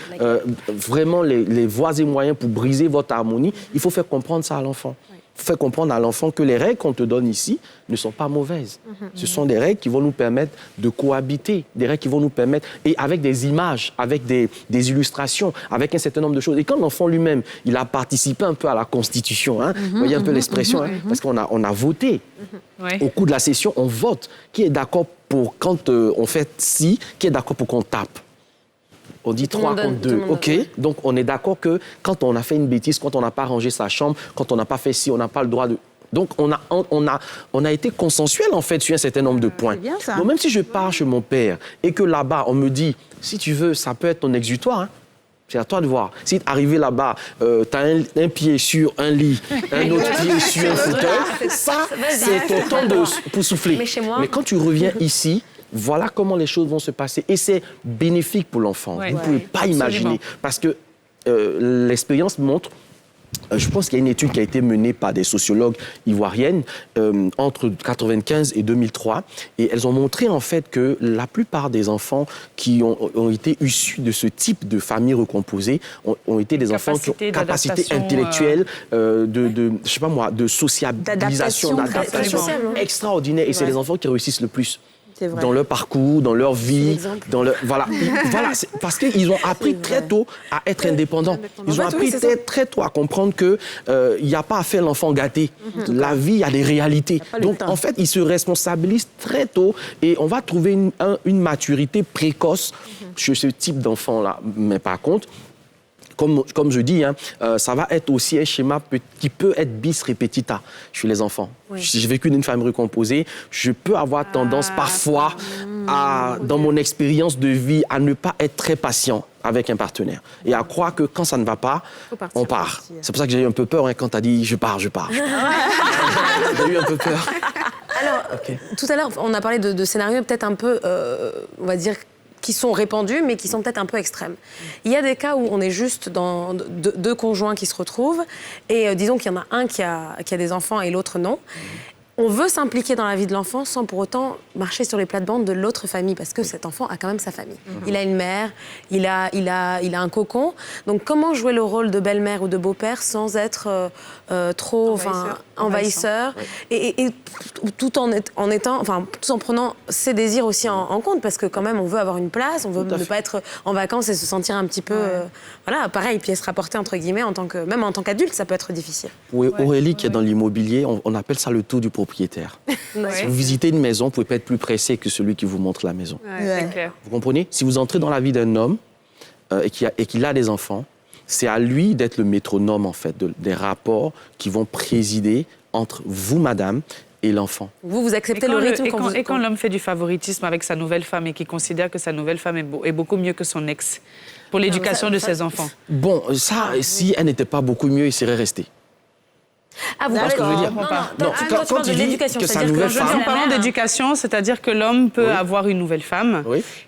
vraiment les voies et moyens pour briser votre harmonie, il faut faire comprendre ça à l'enfant. Il faut faire comprendre à l'enfant que les règles qu'on te donne ici ne sont pas mauvaises. Ce sont des règles qui vont nous permettre de cohabiter, des règles qui vont nous permettre, et avec des images, avec des illustrations, avec un certain nombre de choses. Et quand l'enfant lui-même, il a participé un peu à la Constitution, hein, vous voyez un peu l'expression, hein, parce qu'on a voté. Au cours de la session, on vote. Qui est d'accord pour, quand on fait ci, qui est d'accord pour qu'on tape? On dit 3 contre 2, OK? Donc, on est d'accord que quand on a fait une bêtise, quand on n'a pas rangé sa chambre, quand on n'a pas fait ci, on n'a pas le droit de... Donc, on a été consensuel, en fait, sur un certain nombre de points. Bien, ça. Donc, même si je pars chez mon père et que là-bas, on me dit, si tu veux, ça peut être ton exutoire, hein? C'est à toi de voir. Si arrivé là-bas, tu as un pied sur un lit, un autre pied sur un fauteuil, ça, c'est ton temps pour souffler. Mais quand tu reviens ici, voilà comment les choses vont se passer. Et c'est bénéfique pour l'enfant. Vous ne pouvez pas imaginer. Parce que l'expérience montre, je pense qu'il y a une étude qui a été menée par des sociologues ivoiriennes entre 1995 et 2003. Et elles ont montré en fait que la plupart des enfants qui ont été issus de ce type de famille recomposée ont été des enfants qui ont capacité intellectuelle, je sais pas moi, de sociabilisation, d'adaptation extraordinaire. Et c'est les enfants qui réussissent le plus. Dans leur parcours, dans leur vie, voilà, parce qu'ils ont appris très tôt à être indépendants. Ils ont appris très tôt à comprendre que il n'y a pas à faire l'enfant gâté. La vie, il y a des réalités. Donc, en fait, ils se responsabilisent très tôt et on va trouver une maturité précoce chez ce type d'enfant-là. Mais par contre, comme je dis, hein, ça va être aussi un schéma qui peut être bis repetita chez les enfants. Si j'ai vécu d'une famille recomposée, je peux avoir tendance parfois, dans mon expérience de vie, à ne pas être très patient avec un partenaire et à croire que quand ça ne va pas, on part. C'est pour ça que j'ai eu un peu peur hein, quand tu as dit « je pars ». J'ai eu un peu peur. Alors, tout à l'heure, on a parlé de scénarios peut-être un peu, on va dire, qui sont répandus, mais qui sont peut-être un peu extrêmes. Il y a des cas où on est juste dans deux conjoints qui se retrouvent, et disons qu'il y en a un qui a des enfants et l'autre non. On veut s'impliquer dans la vie de l'enfant sans pour autant marcher sur les plates-bandes de l'autre famille, parce que cet enfant a quand même sa famille. Il a une mère, il a un cocon. Donc comment jouer le rôle de belle-mère ou de beau-père sans être trop envahisseur et tout en prenant ses désirs aussi en compte, parce que quand même on veut avoir une place, on veut ne pas être en vacances et se sentir un petit peu voilà, pareil, pièce rapportée entre guillemets, même en tant qu'adulte, ça peut être difficile. Oui, Aurélie qui est dans l'immobilier, on appelle ça le tour du propriétaire. Si vous visitez une maison, vous pouvez pas être plus pressé que celui qui vous montre la maison. C'est clair. Vous comprenez? Si vous entrez dans la vie d'un homme et qu'il a des enfants, c'est à lui d'être le métronome en fait des rapports qui vont présider entre vous, madame, et l'enfant. Vous acceptez le rythme quand l'homme fait du favoritisme avec sa nouvelle femme et qu'il considère que sa nouvelle femme est beaucoup mieux que son ex pour l'éducation de ses enfants. Bon, ça, si elle n'était pas beaucoup mieux, il serait resté. Ah, vous parlez ce que je veux dire? Non, quand il dit que sa nouvelle femme... En parlant d'éducation, c'est-à-dire que l'homme peut avoir une nouvelle femme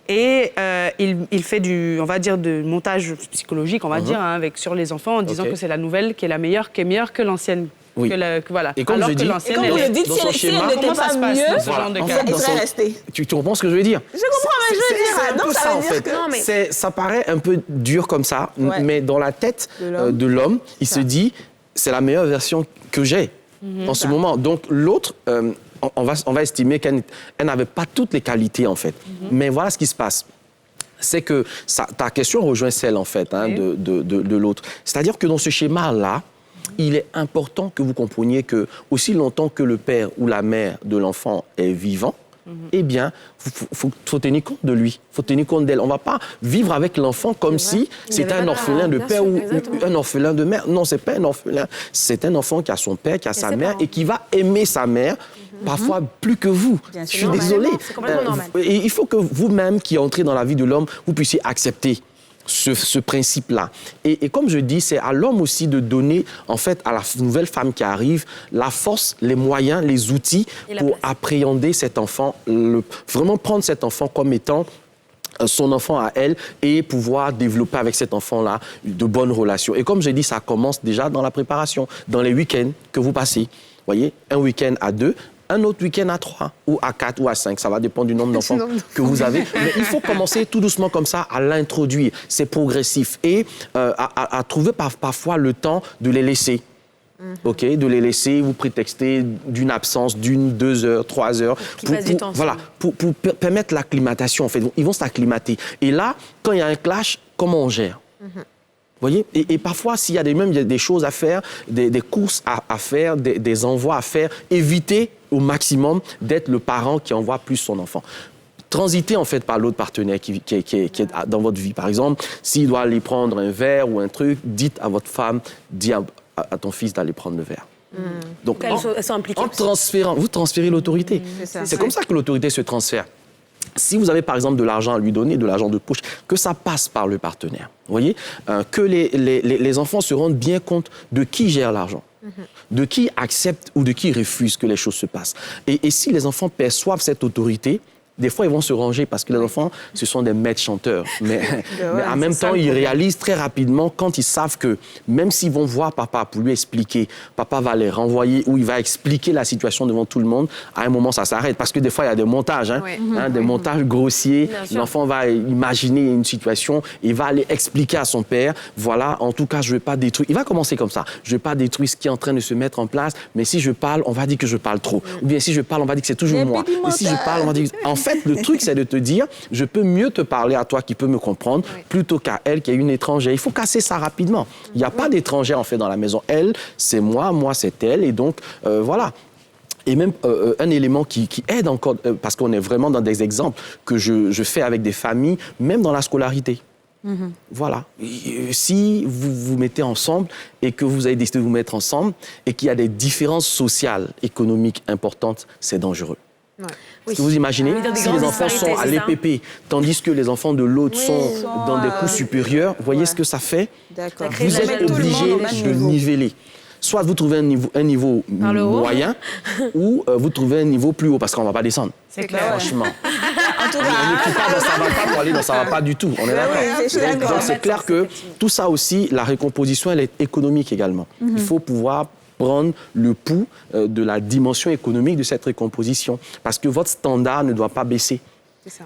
et il fait on va dire, du montage psychologique, on va dire, hein, sur les enfants en disant que c'est la nouvelle qui est meilleure que l'ancienne. Oui. Voilà. Et comme alors je dis, et quand vous le dites, si elle n'était pas mieux, il serait resté. Tu comprends ce que je veux dire? Je comprends, mais je veux dire. C'est un peu ça, en fait. Ça paraît un peu dur comme ça, mais dans la tête de l'homme, il se dit, c'est la meilleure version que j'ai en ce moment. Donc l'autre, on va estimer qu'elle n'avait pas toutes les qualités, en fait. Mais voilà ce qui se passe. c'est que ta question rejoint celle, en fait, hein, de l'autre. C'est-à-dire que dans ce schéma-là, il est important que vous compreniez que, aussi longtemps que le père ou la mère de l'enfant est vivant, eh bien, faut tenir compte de lui, faut tenir compte d'elle. On ne va pas vivre avec l'enfant comme si c'était un orphelin de père ou un orphelin de mère. Non, ce n'est pas un orphelin. C'est un enfant qui a son père, qui a sa mère et qui va aimer sa mère, parfois plus que vous. Je suis désolé. C'est complètement normal. Il faut que vous-même, qui entrez dans la vie de l'homme, vous puissiez accepter ce principe-là. Et comme je dis, c'est à l'homme aussi de donner, en fait, à la nouvelle femme qui arrive, la force, les moyens, les outils pour appréhender cet enfant, vraiment prendre cet enfant comme étant son enfant à elle et pouvoir développer avec cet enfant-là de bonnes relations. Et comme je dis, ça commence déjà dans la préparation, dans les week-ends que vous passez. Vous voyez, un week-end à 2, un autre week-end à 3, ou à 4, ou à 5. Ça va dépendre du nombre d'enfants que vous avez. Mais il faut commencer tout doucement comme ça à l'introduire. C'est progressif. Et à trouver parfois le temps de les laisser. OK, de les laisser, vous prétexter d'une absence d'1, 2 heures, 3 heures. Pour permettre l'acclimatation, en fait. Ils vont s'acclimater. Et là, quand il y a un clash, comment on gère? Vous voyez, et parfois, s'il y a même des choses à faire, des courses à faire, des envois à faire, évitez au maximum d'être le parent qui envoie plus son enfant. Transitez en fait par l'autre partenaire qui est dans votre vie. Par exemple, s'il doit aller prendre un verre ou un truc, dites à votre femme, dis à ton fils d'aller prendre le verre. Donc, elles sont impliquées. En transférant, vous transférez l'autorité. C'est comme ça que l'autorité se transfère. Si vous avez, par exemple, de l'argent à lui donner, de l'argent de poche, que ça passe par le partenaire. Vous voyez, que les enfants se rendent bien compte de qui gère l'argent, de qui accepte ou de qui refuse que les choses se passent. Et si les enfants perçoivent cette autorité, des fois, ils vont se ranger parce que les enfants, ce sont des maîtres chanteurs. Mais en même temps, ils réalisent très rapidement, quand ils savent que même s'ils vont voir papa pour lui expliquer, papa va les renvoyer ou il va expliquer la situation devant tout le monde, à un moment, ça s'arrête. Parce que des fois, il y a des montages, des montages grossiers. L'enfant va imaginer une situation, il va aller expliquer à son père, voilà, en tout cas, je ne vais pas détruire. Il va commencer comme ça. Je ne vais pas détruire ce qui est en train de se mettre en place, mais si je parle, on va dire que je parle trop. Ou bien si je parle, on va dire que c'est toujours moi. Et si je parle, on va dire... En fait, le truc, c'est de te dire, je peux mieux te parler à toi qui peux me comprendre plutôt qu'à elle qui est une étrangère. Il faut casser ça rapidement. Il n'y a pas d'étrangère, en fait, dans la maison. Elle, c'est moi c'est elle. Et donc, voilà. Et même un élément qui aide encore, parce qu'on est vraiment dans des exemples que je fais avec des familles, même dans la scolarité. Voilà. Si vous vous mettez ensemble et que vous avez décidé de vous mettre ensemble et qu'il y a des différences sociales, économiques importantes, c'est dangereux. Est-ce que vous imaginez si les enfants sont à l'EPP, tandis que les enfants de l'autre sont dans des cours supérieurs, vous voyez ce que ça fait? Vous êtes obligé de niveler. Soit vous trouvez un niveau moyen ou vous trouvez un niveau plus haut, parce qu'on ne va pas descendre. C'est clair. Franchement. En tout cas, on n'écoute pas dans ça va pas pour aller dans ça va pas du tout. On est d'accord. Donc c'est clair que tout ça aussi, la recomposition, elle est économique également. Il faut pouvoir prendre le pouls de la dimension économique de cette recomposition. Parce que votre standard ne doit pas baisser.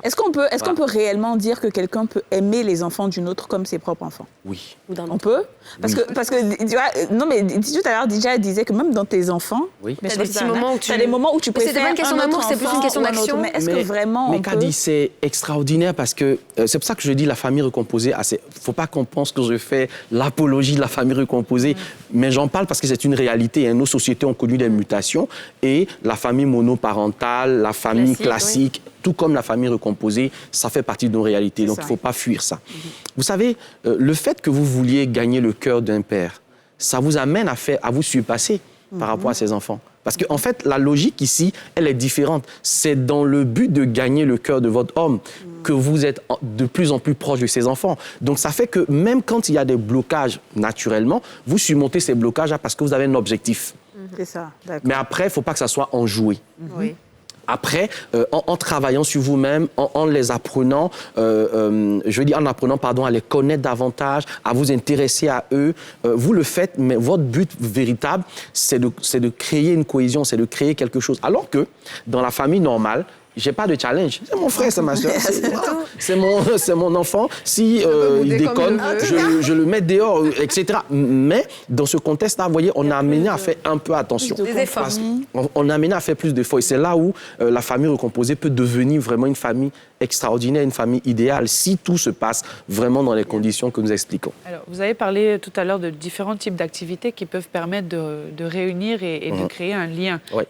Est-ce qu'on peut réellement dire que quelqu'un peut aimer les enfants d'une autre comme ses propres enfants? Oui. On peut? Parce que tu vois, non mais tout à l'heure, DJ disait que même dans tes enfants, oui. tu as des petits moments où tu... as des moments où tu préfères c'était pas une question d'amour, c'est plus une question d'action. Mais est-ce que vraiment mais on peut... Kadi, c'est extraordinaire parce que c'est pour ça que je dis la famille recomposée. Il ne faut pas qu'on pense que je fais l'apologie de la famille recomposée, mais j'en parle parce que c'est une réalité. Nos sociétés ont connu des mutations et la famille monoparentale, la famille classique, tout comme la famille recomposée, ça fait partie de nos réalités. Donc, il ne faut pas fuir ça. Vous savez, le fait que vous vouliez gagner le cœur d'un père, ça vous amène à vous surpasser par rapport à ses enfants. Parce qu'en fait, la logique ici, elle est différente. C'est dans le but de gagner le cœur de votre homme que vous êtes de plus en plus proche de ses enfants. Donc, ça fait que même quand il y a des blocages, naturellement, vous surmontez ces blocages parce que vous avez un objectif. C'est ça, d'accord. Mais après, il ne faut pas que ça soit enjoué. Oui. Après, en travaillant sur vous-même, en les apprenant, en apprenant à les connaître davantage, à vous intéresser à eux, vous le faites, mais votre but véritable, c'est de créer une cohésion, c'est de créer quelque chose. Alors que dans la famille normale, j'ai pas de challenge. C'est mon frère, c'est ma soeur. C'est mon enfant. Si il déconne, je le mets dehors, etc. Mais dans ce contexte-là, vous voyez, on a amené à faire un peu attention. Des efforts. On a amené à faire plus d'efforts. Et c'est là où la famille recomposée peut devenir vraiment une famille extraordinaire, une famille idéale, si tout se passe vraiment dans les conditions que nous expliquons. Alors, vous avez parlé tout à l'heure de différents types d'activités qui peuvent permettre de réunir et de créer un lien. Oui.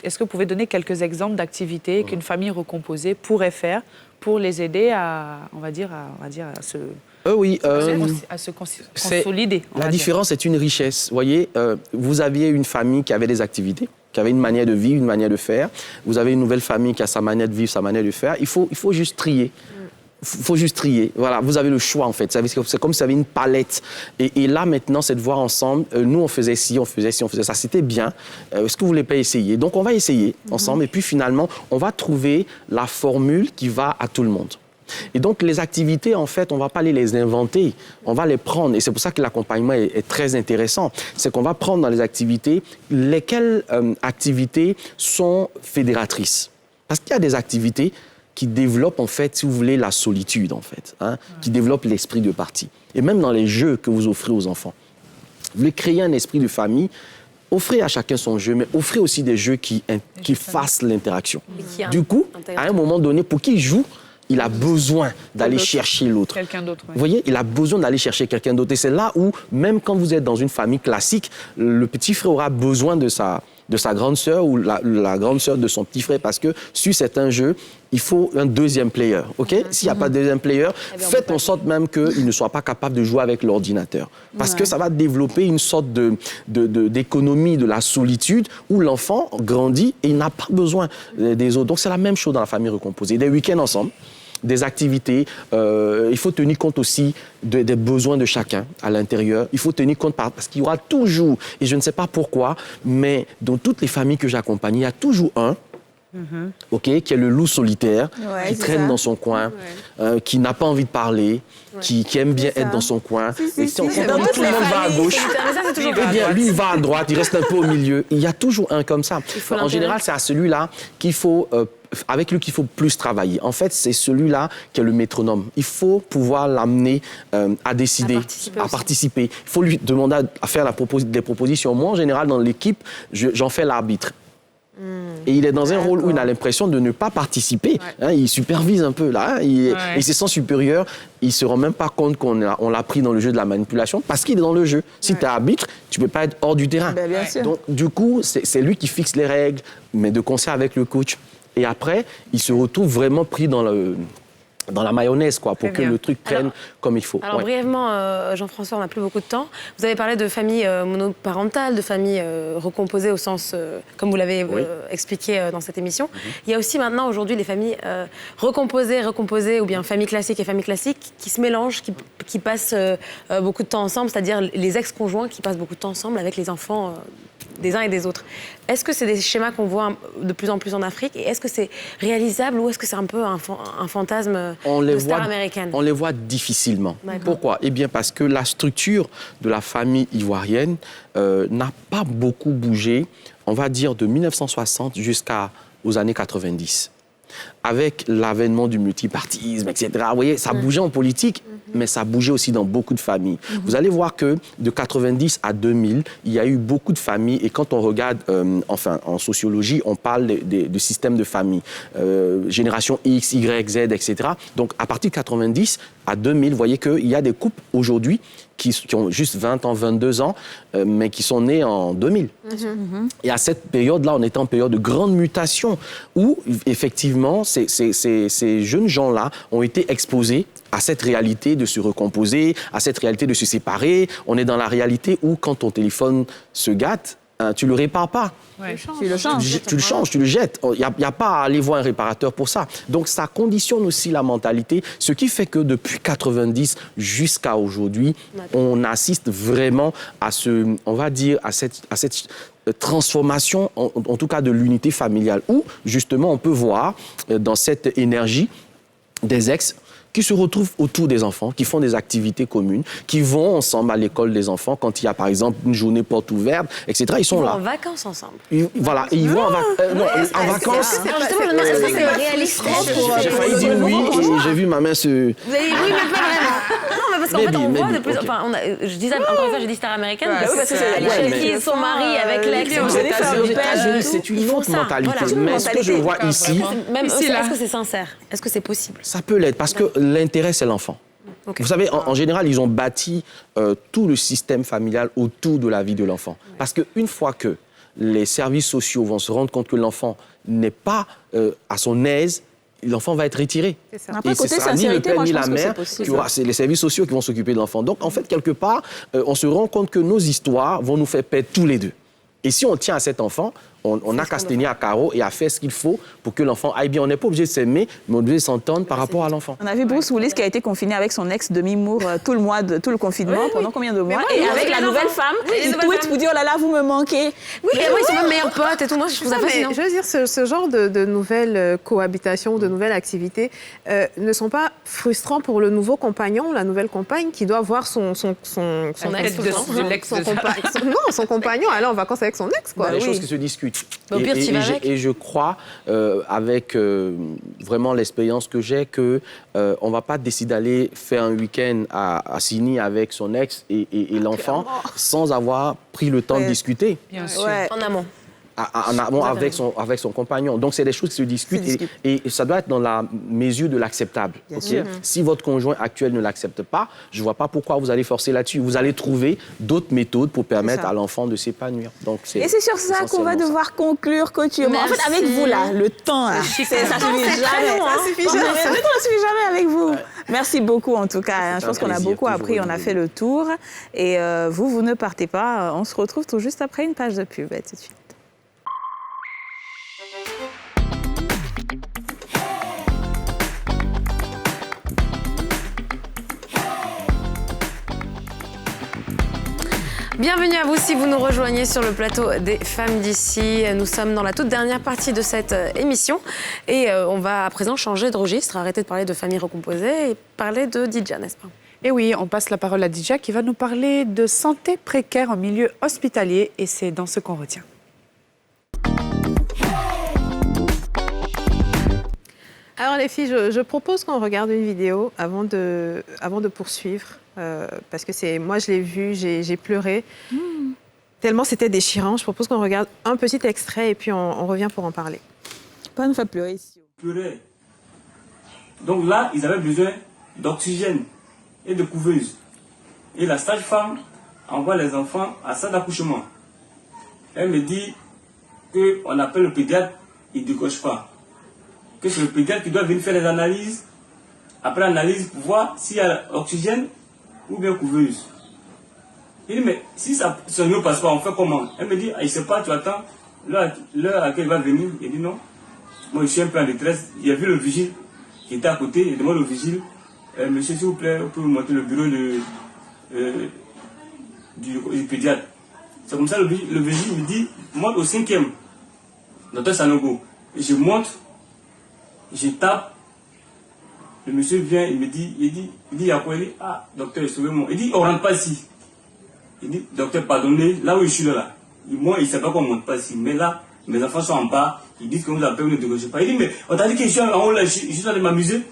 Est-ce que vous pouvez donner quelques exemples d'activités qu'une famille recomposée pourrait faire pour les aider à, on va dire, à se... à se consolider. La différence est une richesse. Vous voyez, vous aviez une famille qui avait des activités, qui avait une manière de vivre, une manière de faire. Vous avez une nouvelle famille qui a sa manière de vivre, sa manière de faire. Il faut juste trier. Il faut juste trier. Voilà, vous avez le choix, en fait. C'est comme si vous avez une palette. Et là, maintenant, c'est de voir ensemble. Nous, on faisait ci, on faisait ci, on faisait ça. C'était bien. Est-ce que vous voulez pas essayer? Donc, on va essayer ensemble. Et puis, finalement, on va trouver la formule qui va à tout le monde. Et donc, les activités, en fait, on ne va pas les inventer, on va les prendre. Et c'est pour ça que l'accompagnement est très intéressant. C'est qu'on va prendre dans les activités lesquelles activités sont fédératrices. Parce qu'il y a des activités qui développent, en fait, si vous voulez, la solitude, en fait, qui développent l'esprit de partie. Et même dans les jeux que vous offrez aux enfants. Vous voulez créer un esprit de famille, offrez à chacun son jeu, mais offrez aussi des jeux qui fassent l'interaction. Du coup, à un moment donné, pour qu'il joue, il a besoin d'aller chercher l'autre. Quelqu'un d'autre, oui. Vous voyez, il a besoin d'aller chercher quelqu'un d'autre. Et c'est là où, même quand vous êtes dans une famille classique, le petit frère aura besoin de sa grande sœur ou la grande sœur de son petit frère, parce que sur certains jeux, il faut un deuxième player. OK? S'il n'y a pas de deuxième player, faites en sorte même qu'il ne soit pas capable de jouer avec l'ordinateur. Parce que ça va développer une sorte d'économie de la solitude où l'enfant grandit et il n'a pas besoin des autres. Donc, c'est la même chose dans la famille recomposée. Des week-ends ensemble, des activités. Il faut tenir compte aussi des besoins de chacun à l'intérieur. Il faut tenir compte parce qu'il y aura toujours, et je ne sais pas pourquoi, mais dans toutes les familles que j'accompagne, il y a toujours un qui est le loup solitaire, qui traîne dans son coin, qui n'a pas envie de parler, qui aime bien être dans son coin. Et si on comprend, tout le monde va à gauche. Eh bien, lui, il va à droite, il reste un peu au milieu. Il y a toujours un comme ça. En général, c'est à celui-là avec lui qu'il faut plus travailler. En fait, c'est celui-là qui est le métronome. Il faut pouvoir l'amener à décider, à participer. Il faut lui demander à faire des propositions. Moi, en général, dans l'équipe, j'en fais l'arbitre. Et il est dans un rôle où il a l'impression de ne pas participer. Il supervise un peu, là. Il se sent supérieur. Il ne se rend même pas compte qu'on l'a pris dans le jeu de la manipulation parce qu'il est dans le jeu. Si tu es arbitre, tu ne peux pas être hors du terrain. Bien sûr. Donc, du coup, c'est lui qui fixe les règles, mais de concert avec le coach. Et après, il se retrouve vraiment pris dans la mayonnaise, quoi, pour que le truc prenne comme il faut. Alors, brièvement, Jean-François, on n'a plus beaucoup de temps. Vous avez parlé de famille monoparentale, de famille recomposée au sens, comme vous l'avez expliqué dans cette émission. Il y a aussi maintenant, aujourd'hui, les familles recomposées, ou bien familles classiques et familles classiques, qui se mélangent, qui passent beaucoup de temps ensemble, c'est-à-dire les ex-conjoints qui passent beaucoup de temps ensemble avec les enfants des uns et des autres. Est-ce que c'est des schémas qu'on voit de plus en plus en Afrique et est-ce que c'est réalisable ou est-ce que c'est un peu un fantasme de star américaine? On les voit difficilement. Pourquoi? Eh bien parce que la structure de la famille ivoirienne n'a pas beaucoup bougé, on va dire de 1960 jusqu'aux années 90. Avec l'avènement du multipartisme, etc. Vous voyez, ça bougeait en politique, mais ça bougeait aussi dans beaucoup de familles. Vous allez voir que de 90 à 2000, il y a eu beaucoup de familles. Et quand on regarde, en sociologie, on parle de système de famille. Génération X, Y, Z, etc. Donc, à partir de 90 à 2000, vous voyez qu'il y a des couples aujourd'hui qui ont juste 20 ans, 22 ans, mais qui sont nés en 2000. Et à cette période-là, on était en période de grande mutation où, effectivement, ces jeunes gens-là ont été exposés à cette réalité de se recomposer, à cette réalité de se séparer. On est dans la réalité où, quand ton téléphone se gâte, tu ne le répares pas. Tu le changes. Tu le changes, tu le jettes. Il n'y a pas à aller voir un réparateur pour ça. Donc, ça conditionne aussi la mentalité, ce qui fait que depuis 90 jusqu'à aujourd'hui, on assiste vraiment à cette transformation, en tout cas de l'unité familiale, où, justement, on peut voir dans cette énergie des ex qui se retrouvent autour des enfants, qui font des activités communes, qui vont ensemble à l'école des enfants quand il y a par exemple une journée porte ouverte, etc. Ils sont là. En vacances ensemble. Voilà, et ils vont en vacances. J'ai failli dire oui et j'ai vu ma main se... Oui, mais pas vraiment. Non, mais parce qu'en fait, on voit de plus... Enfin, je disais, encore une fois, je dis star américaine, parce que Chelsea, son mari avec l'ex... C'est une autre mentalité. Mais ce que je vois ici... Est-ce que c'est sincère? Est-ce que c'est possible? Ça peut l'être, parce que l'intérêt, c'est l'enfant. Okay. Vous savez, en général, ils ont bâti tout le système familial autour de la vie de l'enfant. Parce qu'une fois que les services sociaux vont se rendre compte que l'enfant n'est pas à son aise, l'enfant va être retiré. Après, et ce sera ni le père ni la mère, c'est les services sociaux qui vont s'occuper de l'enfant. Donc, en fait, quelque part, on se rend compte que nos histoires vont nous faire perdre tous les deux. Et si on tient à cet enfant, on a qu'à se tenir à carreau et à faire ce qu'il faut pour que l'enfant aille bien. On n'est pas obligé de s'aimer, mais on doit s'entendre par rapport à l'enfant. On a vu Bruce Willis qui a été confiné avec son ex demi-mour tout le confinement, pendant combien de mois? Et avec la nouvelle femme, il tweet pour dire, oh là là, vous me manquez. Oui, et moi, ils sont même meilleurs potes et tout. Moi, je trouve ça fascinant. Je veux dire, ce genre de nouvelles cohabitations, de nouvelles activités ne sont pas frustrants pour le nouveau compagnon, la nouvelle compagne qui doit voir son compagnon aller en vacances avec son ex. Il y a des choses qui se discutent. Au pire, et je crois, avec vraiment l'expérience que j'ai, qu'on ne va pas décider d'aller faire un week-end à Sydney avec son ex et l'enfant sans avoir pris le temps de discuter. Bien sûr. En amont. En amont avec son compagnon. Donc, c'est des choses qui se discutent et ça doit être dans la mesure de l'acceptable. Okay? Si votre conjoint actuel ne l'accepte pas, je ne vois pas pourquoi vous allez forcer là-dessus. Vous allez trouver d'autres méthodes pour permettre à l'enfant de s'épanouir. Et c'est sur ça qu'on va devoir conclure, coach. En fait, avec vous, là, le temps, ça ne suffit jamais. Ça suffit jamais avec vous. Merci beaucoup, en tout cas. Je pense qu'on a beaucoup appris. On a fait le tour. Et vous ne partez pas. On se retrouve tout juste après une page de pub. Tout de suite. Bienvenue à vous si vous nous rejoignez sur le plateau des Femmes d'ici. Nous sommes dans la toute dernière partie de cette émission et on va à présent changer de registre, arrêter de parler de famille recomposée et parler de Didja, n'est-ce pas? Et oui, on passe la parole à Didja qui va nous parler de santé précaire en milieu hospitalier et c'est dans ce qu'on retient. Alors les filles, je propose qu'on regarde une vidéo avant de poursuivre. Parce que moi, je l'ai vu, j'ai pleuré. Tellement c'était déchirant. Je propose qu'on regarde un petit extrait et puis on revient pour en parler. Pas nous faire pleurer ici. Pleurer. Donc là, ils avaient besoin d'oxygène et de couveuse. Et la sage-femme envoie les enfants à salle d'accouchement. Elle me dit qu'on appelle le pédiatre, il ne décoche pas. Que c'est le pédiatre qui doit venir faire les analyses. Après l'analyse, pour voir s'il y a oxygène ou bien couveuse. Il dit, mais si ça ne passe pas, on fait comment? Elle me dit, il ne sait pas, tu attends l'heure à laquelle il va venir. Il dit non. Moi, je suis un peu en détresse. Il a vu le vigile qui était à côté. Il demande au vigile, monsieur, s'il vous plaît, vous pouvez me montrer le bureau du pédiatre. C'est comme ça, le vigile me dit, monte au 5e. Docteur Sanogo. Et je monte, je tape. Le monsieur vient, il me dit, il y a quoi? Il dit, ah, docteur, sauvez-moi. Il dit, on ne rentre pas ici. Il dit, docteur, pardonnez, là où je suis là. Moi, il ne sait pas qu'on ne monte pas ici. Mais là, mes enfants sont en bas. Ils disent que vous appelez, vous ne décrochez pas. Il dit, mais on t'a dit que je suis en haut là, je suis en train de m'amuser.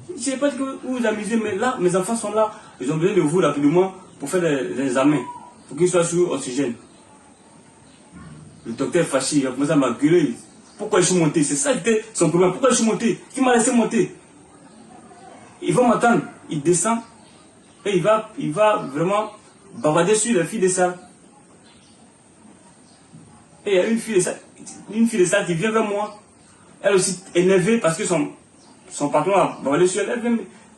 Je ne sais pas que vous vous amusez, mais là, mes enfants sont là. Ils ont besoin de vous rapidement pour faire des examens. Pour qu'ils soient sous oxygène. Le docteur est fâché, il a commencé à m'engueuler. Pourquoi je suis monté? C'est ça qui était son problème. Pourquoi je suis monté? Qui m'a laissé monter? Il va m'attendre, il descend et il va vraiment bavarder sur les filles de salle. Et il y a une fille de salle qui vient vers moi, elle aussi énervée parce que son patron a bavardé sur elle.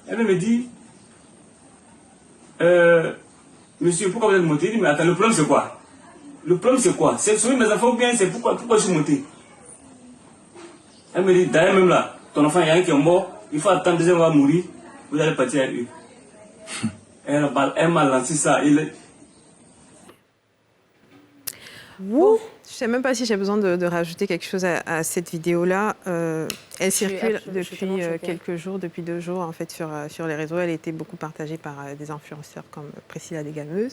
Elle me dit, monsieur, pourquoi vous êtes monté? Il dit, mais attends, le problème c'est quoi? Le problème c'est quoi? C'est sauver mes enfants ou bien c'est pourquoi je suis monté? Elle me dit, d'ailleurs même là, ton enfant, il y a un qui est mort, il faut attendre, deuxième va mourir, vous allez partir avec eux. Elle m'a lancé ça. Je ne sais même pas si j'ai besoin de rajouter quelque chose à cette vidéo-là. Elle circule depuis quelques jours, depuis 2 jours, en fait, sur les réseaux. Elle a été beaucoup partagée par des influenceurs comme Priscilla Desgameuse.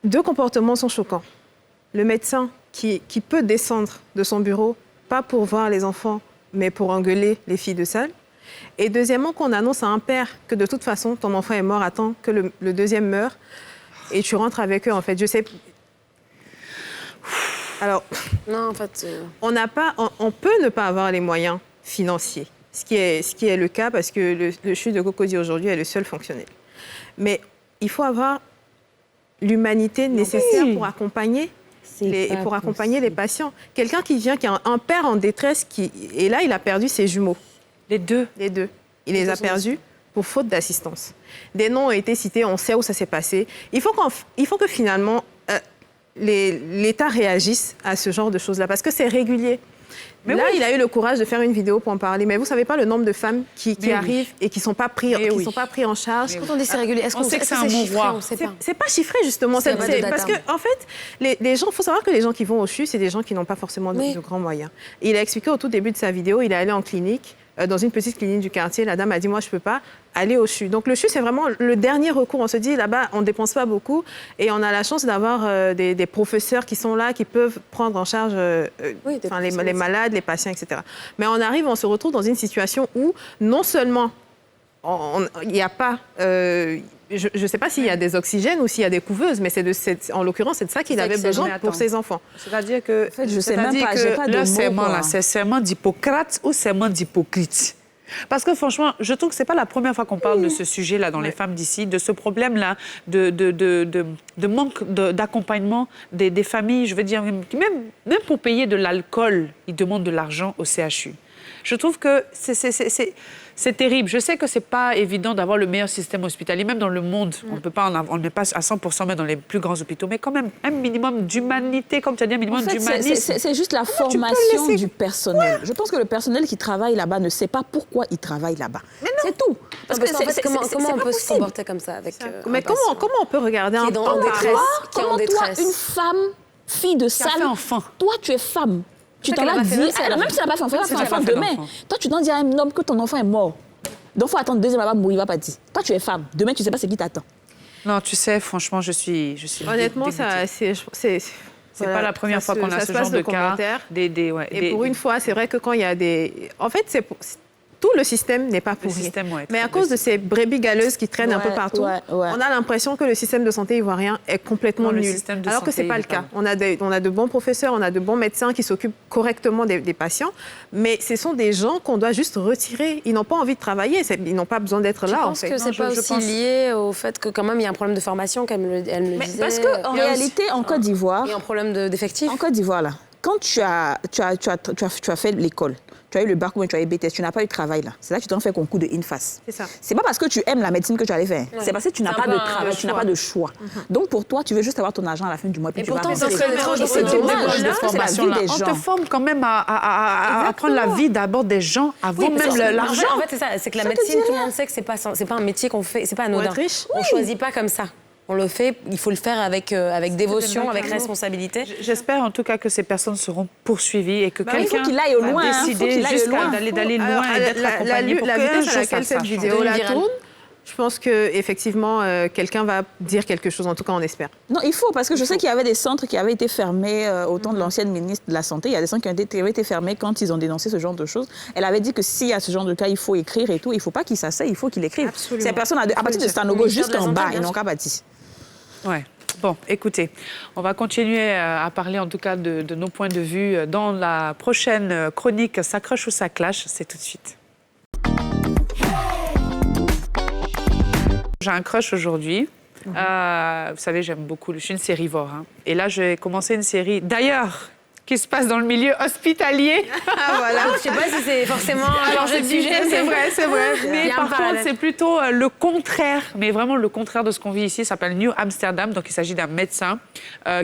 2 comportements sont choquants. Le médecin qui peut descendre de son bureau, pas pour voir les enfants, mais pour engueuler les filles de salle. Et deuxièmement, qu'on annonce à un père que de toute façon, ton enfant est mort, attends que le deuxième meure, et tu rentres avec eux, en fait. Je sais... Alors, non, en fait, on peut ne pas avoir les moyens financiers, ce qui est le cas parce que le CHU de Cocody aujourd'hui est le seul fonctionnel. Mais il faut avoir l'humanité nécessaire pour accompagner les patients. Quelqu'un qui vient, qui a un père en détresse, et là, il a perdu ses jumeaux. Les deux. Il les a perdus pour faute d'assistance. Des noms ont été cités, on sait où ça s'est passé. Il faut que finalement... l'État réagisse à ce genre de choses-là, parce que c'est régulier. Mais là, il a eu le courage de faire une vidéo pour en parler. Mais vous ne savez pas le nombre de femmes qui arrivent et qui ne sont pas pris en charge. Quand on dit c'est régulier, est-ce qu'on sait que c'est un mouvoir? C'est pas chiffré, justement. Parce que, en fait, il faut savoir que les gens qui vont au CHU, c'est des gens qui n'ont pas forcément de grands moyens. Et il a expliqué au tout début de sa vidéo, il est allé en clinique, dans une petite clinique du quartier. La dame a dit, moi, je ne peux pas aller au CHU. Donc, le CHU, c'est vraiment le dernier recours. On se dit, là-bas, on ne dépense pas beaucoup et on a la chance d'avoir des professeurs qui sont là, qui peuvent prendre en charge les malades, les patients, etc. Mais on arrive, on se retrouve dans une situation où, non seulement, il n'y a pas... je ne sais pas s'il y a des oxygènes ou s'il y a des couveuses, mais en l'occurrence, c'est de ça qu'il avait besoin pour ses enfants. C'est-à-dire que... En fait, je ne sais même pas, j'ai pas de mots. Le serment, là, c'est serment d'Hippocrate ou serment d'Hypocrite? Parce que franchement, je trouve que ce n'est pas la première fois qu'on parle de ce sujet-là dans les femmes d'ici, de ce problème-là de manque d'accompagnement des familles. Je veux dire, même pour payer de l'alcool, ils demandent de l'argent au CHU. Je trouve que c'est terrible. Je sais que ce n'est pas évident d'avoir le meilleur système hospitalier, même dans le monde. On n'est pas à 100% même dans les plus grands hôpitaux, mais quand même un minimum d'humanité, comme tu as dit, un minimum d'humanisme. C'est juste la formation du personnel. Je pense que le personnel qui travaille là-bas ne sait pas pourquoi il travaille là-bas. C'est tout. Parce qu'en fait, comment on peut se comporter comme ça avec mais comment on peut regarder un enfant qui est en détresse? Toi, une femme, fille de salle, toi, tu es femme. Tu t'en vas dire, même si elle n'a pas fait enfant, elle va faire enfant demain. Toi, tu dois dire à un homme que ton enfant est mort. Donc, il faut attendre 2 ans, elle va mourir, il va pas dire. Toi, tu es femme. Demain, tu ne sais pas ce qui t'attend. Non, tu sais, franchement, je suis honnêtement, c'est pas la première fois qu'on a ce genre de cas. Et pour une fois, c'est vrai que quand il y a des... En fait, tout le système n'est pas pourri. Mais à cause de ces brebis galeuses qui traînent un peu partout, on a l'impression que le système de santé ivoirien est complètement nul. Alors que ce n'est pas le cas. On a de bons professeurs, on a de bons médecins qui s'occupent correctement des patients, mais ce sont des gens qu'on doit juste retirer. Ils n'ont pas envie de travailler, ils n'ont pas besoin d'être là. Je pense que ce n'est pas aussi lié au fait que quand même il y a un problème de formation, comme elle me disait. Parce qu'en réalité, en Côte d'Ivoire... Il y a un problème d'effectifs. En Côte d'Ivoire, là, quand tu as fait l'école, tu as eu le bac ou tu as eu BTS, tu n'as pas eu de travail là. C'est là que tu t'en fais concours de INFAS. C'est ça. C'est pas parce que tu aimes la médecine que tu allais faire. Ouais. C'est parce que tu n'as pas de travail, tu n'as pas de choix. Donc pour toi, tu veux juste avoir ton argent à la fin du mois. Puis et tu pourtant, vas c'est dommage de formation là. On te forme quand même à apprendre la vie d'abord des gens avant même l'argent. En fait, c'est ça. C'est que la médecine, tout le monde sait que c'est pas un métier qu'on fait, c'est pas anodin. On choisit pas comme ça. On le fait, il faut le faire avec dévotion, avec responsabilité. J'espère en tout cas que ces personnes seront poursuivies et que quelqu'un va décider d'aller loin et d'être accompagné pour la vitesse à laquelle cette vidéo-là tourne. Je pense qu'effectivement, quelqu'un va dire quelque chose, en tout cas, on espère. Non, il faut, parce que je sais qu'il y avait des centres qui avaient été fermés au temps de l'ancienne ministre de la Santé. Il y a des centres qui avaient été fermés quand ils ont dénoncé ce genre de choses. Elle avait dit que s'il y a ce genre de cas, il faut écrire et tout. Il ne faut pas qu'ils s'asseyent, il faut qu'ils écrivent. Ces personnes, à partir de Sanogo, jusqu'en bas, ils n'ont qu'à bâtir. Ouais. Bon, écoutez, on va continuer à parler en tout cas de nos points de vue dans la prochaine chronique Ça crush ou ça clash. C'est tout de suite. J'ai un crush aujourd'hui. Vous savez, j'aime beaucoup, je suis une sérivore. Hein. Et là, j'ai commencé une série, d'ailleurs, qui se passe dans le milieu hospitalier. Ah voilà, je ne sais pas si c'est forcément changer de sujet. C'est vrai. Mais par contre, c'est plutôt le contraire, mais vraiment le contraire de ce qu'on vit ici. Ça s'appelle New Amsterdam. Donc, il s'agit d'un médecin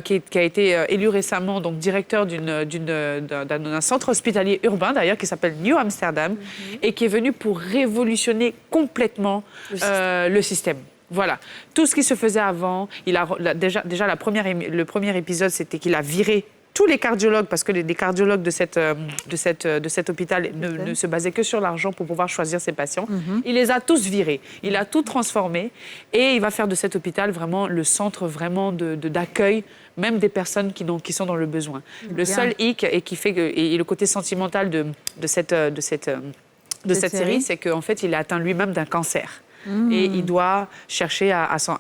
qui a été élu récemment donc, directeur d'un centre hospitalier urbain, d'ailleurs, qui s'appelle New Amsterdam, et qui est venu pour révolutionner complètement le système. Voilà. Tout ce qui se faisait avant, déjà le premier épisode, c'était qu'il a viré tous les cardiologues, parce que les cardiologues de cet hôpital ne se basaient que sur l'argent pour pouvoir choisir ses patients. Il les a tous virés. Il a tout transformé et il va faire de cet hôpital vraiment le centre vraiment d'accueil, même des personnes qui sont dans le besoin. Le seul hic et le côté sentimental de cette série, c'est qu'en fait, il est atteint lui-même d'un cancer. Et il doit chercher à faire...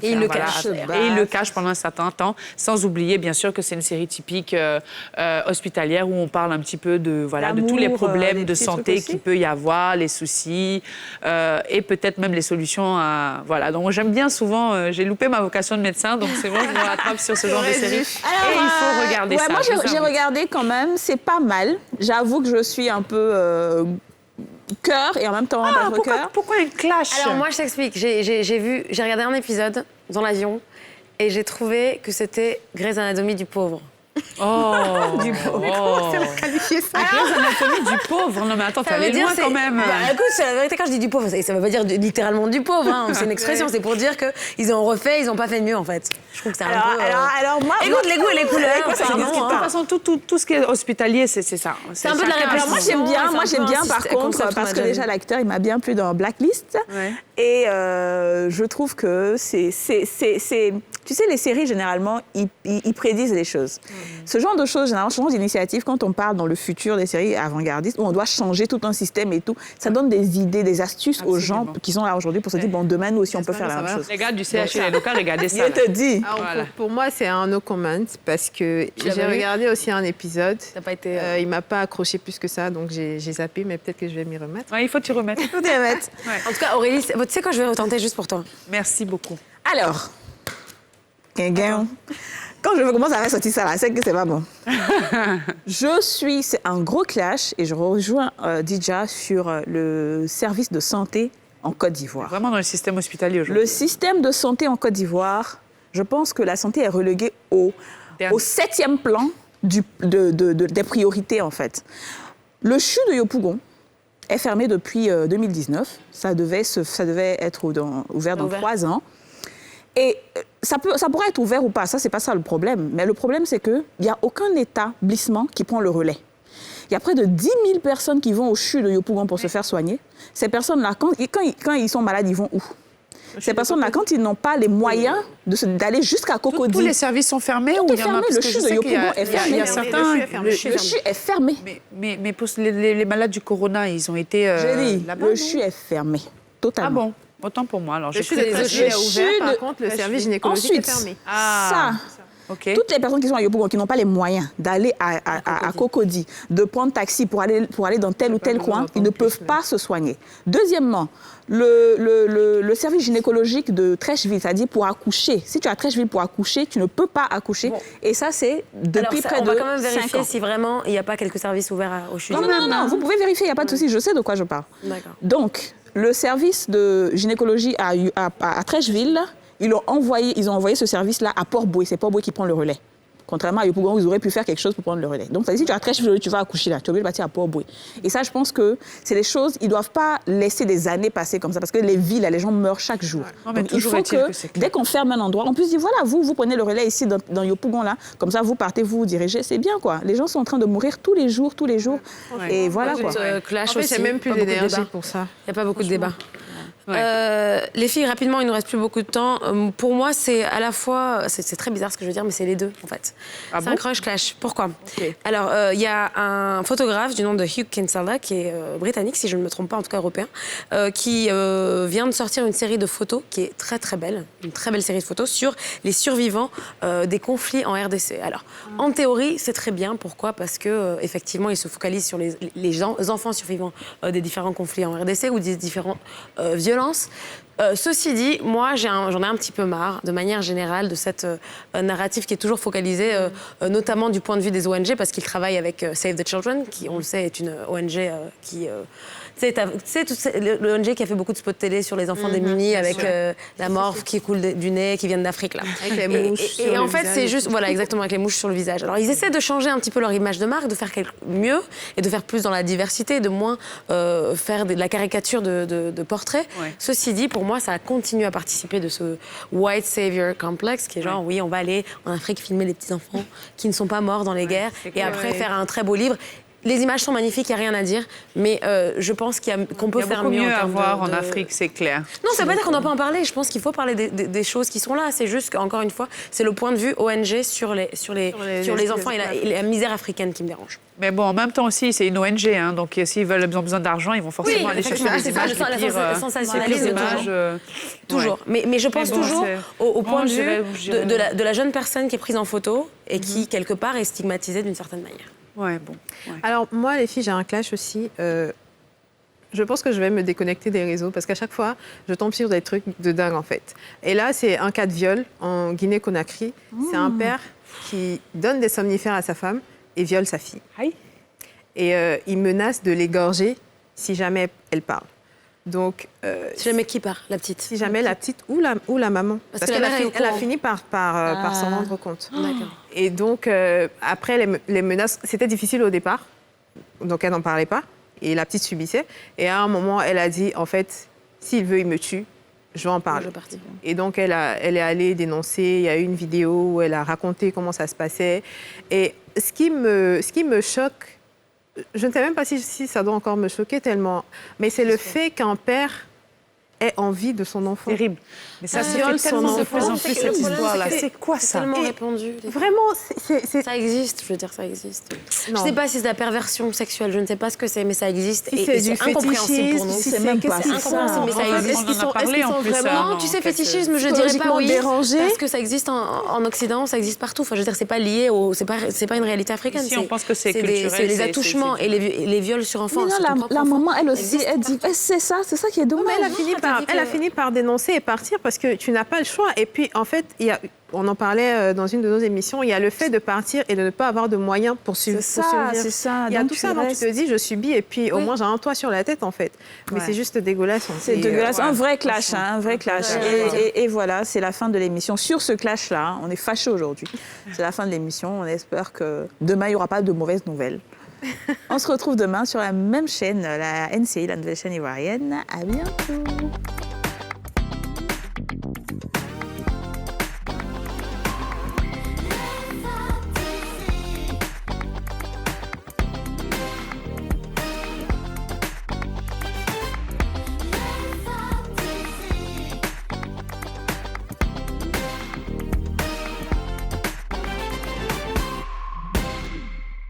Et il le cache. Et il le cache pendant un certain temps, sans oublier, bien sûr, que c'est une série typique hospitalière où on parle un petit peu de tous les problèmes de santé qu'il peut y avoir, les soucis, et peut-être même les solutions à... Voilà. Donc, j'aime bien souvent... j'ai loupé ma vocation de médecin, donc c'est bon, je me rattrape sur ce genre de série. Et il faut regarder ça. Moi, j'ai regardé quand même. C'est pas mal. J'avoue que je suis un peu... cœur et en même temps pas trop cœur. Pourquoi un clash? Alors moi je t'explique, j'ai regardé un épisode dans l'avion et j'ai trouvé que c'était Grey's Anatomy du pauvre. Du pauvre. Mais comment ça qualifier ça? Grey's Anatomy du pauvre. Non mais attends, t'es allé loin quand même. Bah, écoute, c'est la vérité quand je dis du pauvre, ça veut pas dire littéralement du pauvre, hein. C'est une expression, c'est pour dire qu'ils ont refait, ils ont pas fait mieux en fait. Je trouve que c'est un peu... Alors moi... Écoute, les goûts et les couleurs, de toute façon, tout ce qui est hospitalier, c'est ça. C'est un peu de la répétition. Moi j'aime bien par contre, parce que déjà l'acteur, il m'a bien plu dans Blacklist. Et je trouve que c'est... Tu sais, les séries, généralement, ils prédisent les choses. Ce genre de choses, généralement, ce genre d'initiative, quand on parle dans le futur des séries avant-gardistes, où on doit changer tout un système et tout, ça donne des idées, des astuces aux gens qui sont là aujourd'hui pour se dire, bon, demain, nous aussi, on peut faire la même chose. Les gars du CHU et Loca, regardez ça. Je te dis. Pour moi, c'est un no comment, parce que j'ai regardé aussi un épisode. Il m'a pas accroché plus que ça, donc j'ai zappé, mais peut-être que je vais m'y remettre. Ouais, il faut t'y remettre. En tout cas, Aurélie, tu sais quoi, je vais retenter juste pour toi. Merci beaucoup. Alors, quand je commence à sortir ça là, c'est que c'est pas bon. C'est un gros clash et je rejoins Dija sur le service de santé en Côte d'Ivoire. Vraiment dans le système hospitalier aujourd'hui. Le système de santé en Côte d'Ivoire, je pense que la santé est reléguée au 7e plan des priorités en fait. Le CHU de Yopougon est fermé depuis 2019. Ça devait être ouvert dans 3 ans. Et ça pourrait être ouvert ou pas, ça, c'est pas ça le problème. Mais le problème, c'est qu'il n'y a aucun établissement qui prend le relais. Il y a près de 10 000 personnes qui vont au CHU de Yopougon pour se faire soigner. Ces personnes-là, quand ils sont malades, ils vont où? Ces personnes-là, quand ils n'ont pas les moyens d'aller jusqu'à Cocody... Tous les services sont fermés ou il y en a? Le CHU de Yopougon est fermé. Il y a certains... Le CHU est fermé. Mais pour les malades du corona, ils ont été là-bas. Le CHU est fermé, totalement. Ah bon? Autant pour moi. Alors, le CHU est ouvert, par contre, le service gynécologique est fermé. Toutes les personnes qui sont à Yopougon, qui n'ont pas les moyens d'aller à Cocody, de prendre taxi pour aller dans tel ou tel coin, ils ne peuvent pas se soigner. Deuxièmement, le service gynécologique de Trècheville, c'est-à-dire pour accoucher. Si tu as Trècheville pour accoucher, tu ne peux pas accoucher. Bon. Et ça, c'est depuis près de 5 ans. On va quand même vérifier si vraiment il n'y a pas quelques services ouverts au CHU. Non, vous pouvez vérifier, il n'y a pas de souci. Je sais de quoi je parle. D'accord. Donc, le service de gynécologie à Trècheville, ils ont envoyé ce service-là à Port-Boué. C'est Port-Boué qui prend le relais. Contrairement à Yopougon, ils auraient pu faire quelque chose pour prendre le relais. Donc, si tu as Trècheville, tu vas accoucher là, tu es obligé de partir à Port-Boué. Et ça, je pense que c'est des choses, ils ne doivent pas laisser des années passer comme ça, parce que les villes, les gens meurent chaque jour. Non, donc, il faut que dès qu'on ferme un endroit, on puisse dire, voilà, vous prenez le relais ici dans Yopougon, là, comme ça, vous partez, vous dirigez. C'est bien, quoi. Les gens sont en train de mourir tous les jours. Et voilà, quoi. Clash en fait, j'ai même plus d'énergie pour ça. Il n'y a pas beaucoup de débats. Les filles, rapidement, il nous reste plus beaucoup de temps. Pour moi, c'est à la fois, c'est très bizarre ce que je veux dire, mais c'est les deux en fait. C'est un crush clash. Pourquoi? Alors, il y a un photographe du nom de Hugh Kinsella qui est britannique, si je ne me trompe pas, en tout cas européen, qui vient de sortir une série de photos qui est très très belle, une très belle série de photos sur les survivants des conflits en RDC. Alors, en théorie, c'est très bien. Pourquoi? Parce que effectivement, il se focalise sur les enfants survivants des différents conflits en RDC ou des différentes violences. Ceci dit, moi, j'en ai un petit peu marre, de manière générale, de cette narrative qui est toujours focalisée, notamment du point de vue des ONG, parce qu'ils travaillent avec Save the Children, qui, on le sait, est une ONG qui... c'est l'ONG qui a fait beaucoup de spots de télé sur les enfants démunis, avec la morphe qui coule du nez, qui viennent d'Afrique, là. Avec les mouches et en fait, c'est juste... Voilà, exactement, avec les mouches sur le visage. Alors, ils essaient de changer un petit peu leur image de marque, de faire mieux, et de faire plus dans la diversité, de moins faire de la caricature de portraits. Ceci dit, pour moi, moi, ça continue à participer de ce white savior complex qui est genre, oui, on va aller en Afrique filmer les petits-enfants qui ne sont pas morts dans les guerres et après faire un très beau livre. Les images sont magnifiques, il n'y a rien à dire, mais je pense qu'on peut faire mieux. Il y a beaucoup mieux à voir de... en Afrique, c'est clair. Non, ça ne veut pas dire qu'on ne doit pas en parler. Je pense qu'il faut parler des choses qui sont là. C'est juste qu'encore une fois, c'est le point de vue ONG sur les enfants et la misère africaine qui me dérange. Mais bon, en même temps aussi, c'est une ONG, hein, donc s'ils ont besoin d'argent, ils vont forcément aller chercher des images. La sensationnalisme, toujours. Mais je pense toujours au point de vue de la jeune personne qui est prise en photo et qui, quelque part, est stigmatisée d'une certaine manière. Ouais, bon. Ouais. Alors, moi, les filles, j'ai un clash aussi. Je pense que je vais me déconnecter des réseaux parce qu'à chaque fois, je tombe sur des trucs de dingue, en fait. Et là, c'est un cas de viol en Guinée-Conakry. C'est un père qui donne des somnifères à sa femme et viole sa fille. Aïe. Et il menace de l'égorger si jamais elle parle. Donc, si jamais qui part, la petite? Si jamais la petite ou la maman. Parce qu'elle a fini par s'en rendre compte. D'accord. Et donc, après, les menaces, c'était difficile au départ. Donc, elle n'en parlait pas. Et la petite subissait. Et à un moment, elle a dit, en fait, s'il veut, il me tue. Je vais en parler. Et donc, elle est allée dénoncer. Il y a eu une vidéo où elle a raconté comment ça se passait. Et ce qui me choque, je ne sais même pas si ça doit encore me choquer tellement, mais c'est le fait qu'un père ait envie de son enfant. Terrible. Mais ça se viole fait tellement de plus en plus, cette histoire-là. C'est quoi ça? C'est tellement répandu. Vraiment, ça existe, je veux dire, ça existe. Non. Je ne sais pas si c'est de la perversion sexuelle, je ne sais pas ce que c'est, mais ça existe. Si et c'est incompréhensible pour nous. c'est même pas c'est incompréhensible, mais ça existe. On en a parlé en plus. Non, tu sais, fétichisme, je dirais pas oui, parce que ça existe en Occident, ça existe partout. Enfin, je veux dire, c'est pas lié au, c'est pas une réalité africaine. Si on pense que c'est culturel, c'est les attouchements et les viols sur enfants. Mais non, la maman, elle aussi, elle dit, c'est ça qui est dommage. Elle a fini par dénoncer et partir parce que tu n'as pas le choix. Et puis, en fait, on en parlait dans une de nos émissions, il y a le fait de partir et de ne pas avoir de moyens pour survivre. C'est ça. Il y a tout ça dont tu te dis, je subis, et puis au moins j'ai un toit sur la tête, en fait. Mais c'est juste dégueulasse. C'est dégueulasse. Un vrai clash, un vrai clash. Et voilà, c'est la fin de l'émission. Sur ce clash-là, on est fâchés aujourd'hui. C'est la fin de l'émission. On espère que demain, il n'y aura pas de mauvaises nouvelles. On se retrouve demain sur la même chaîne, la NCI, la nouvelle chaîne ivoirienne. À bientôt.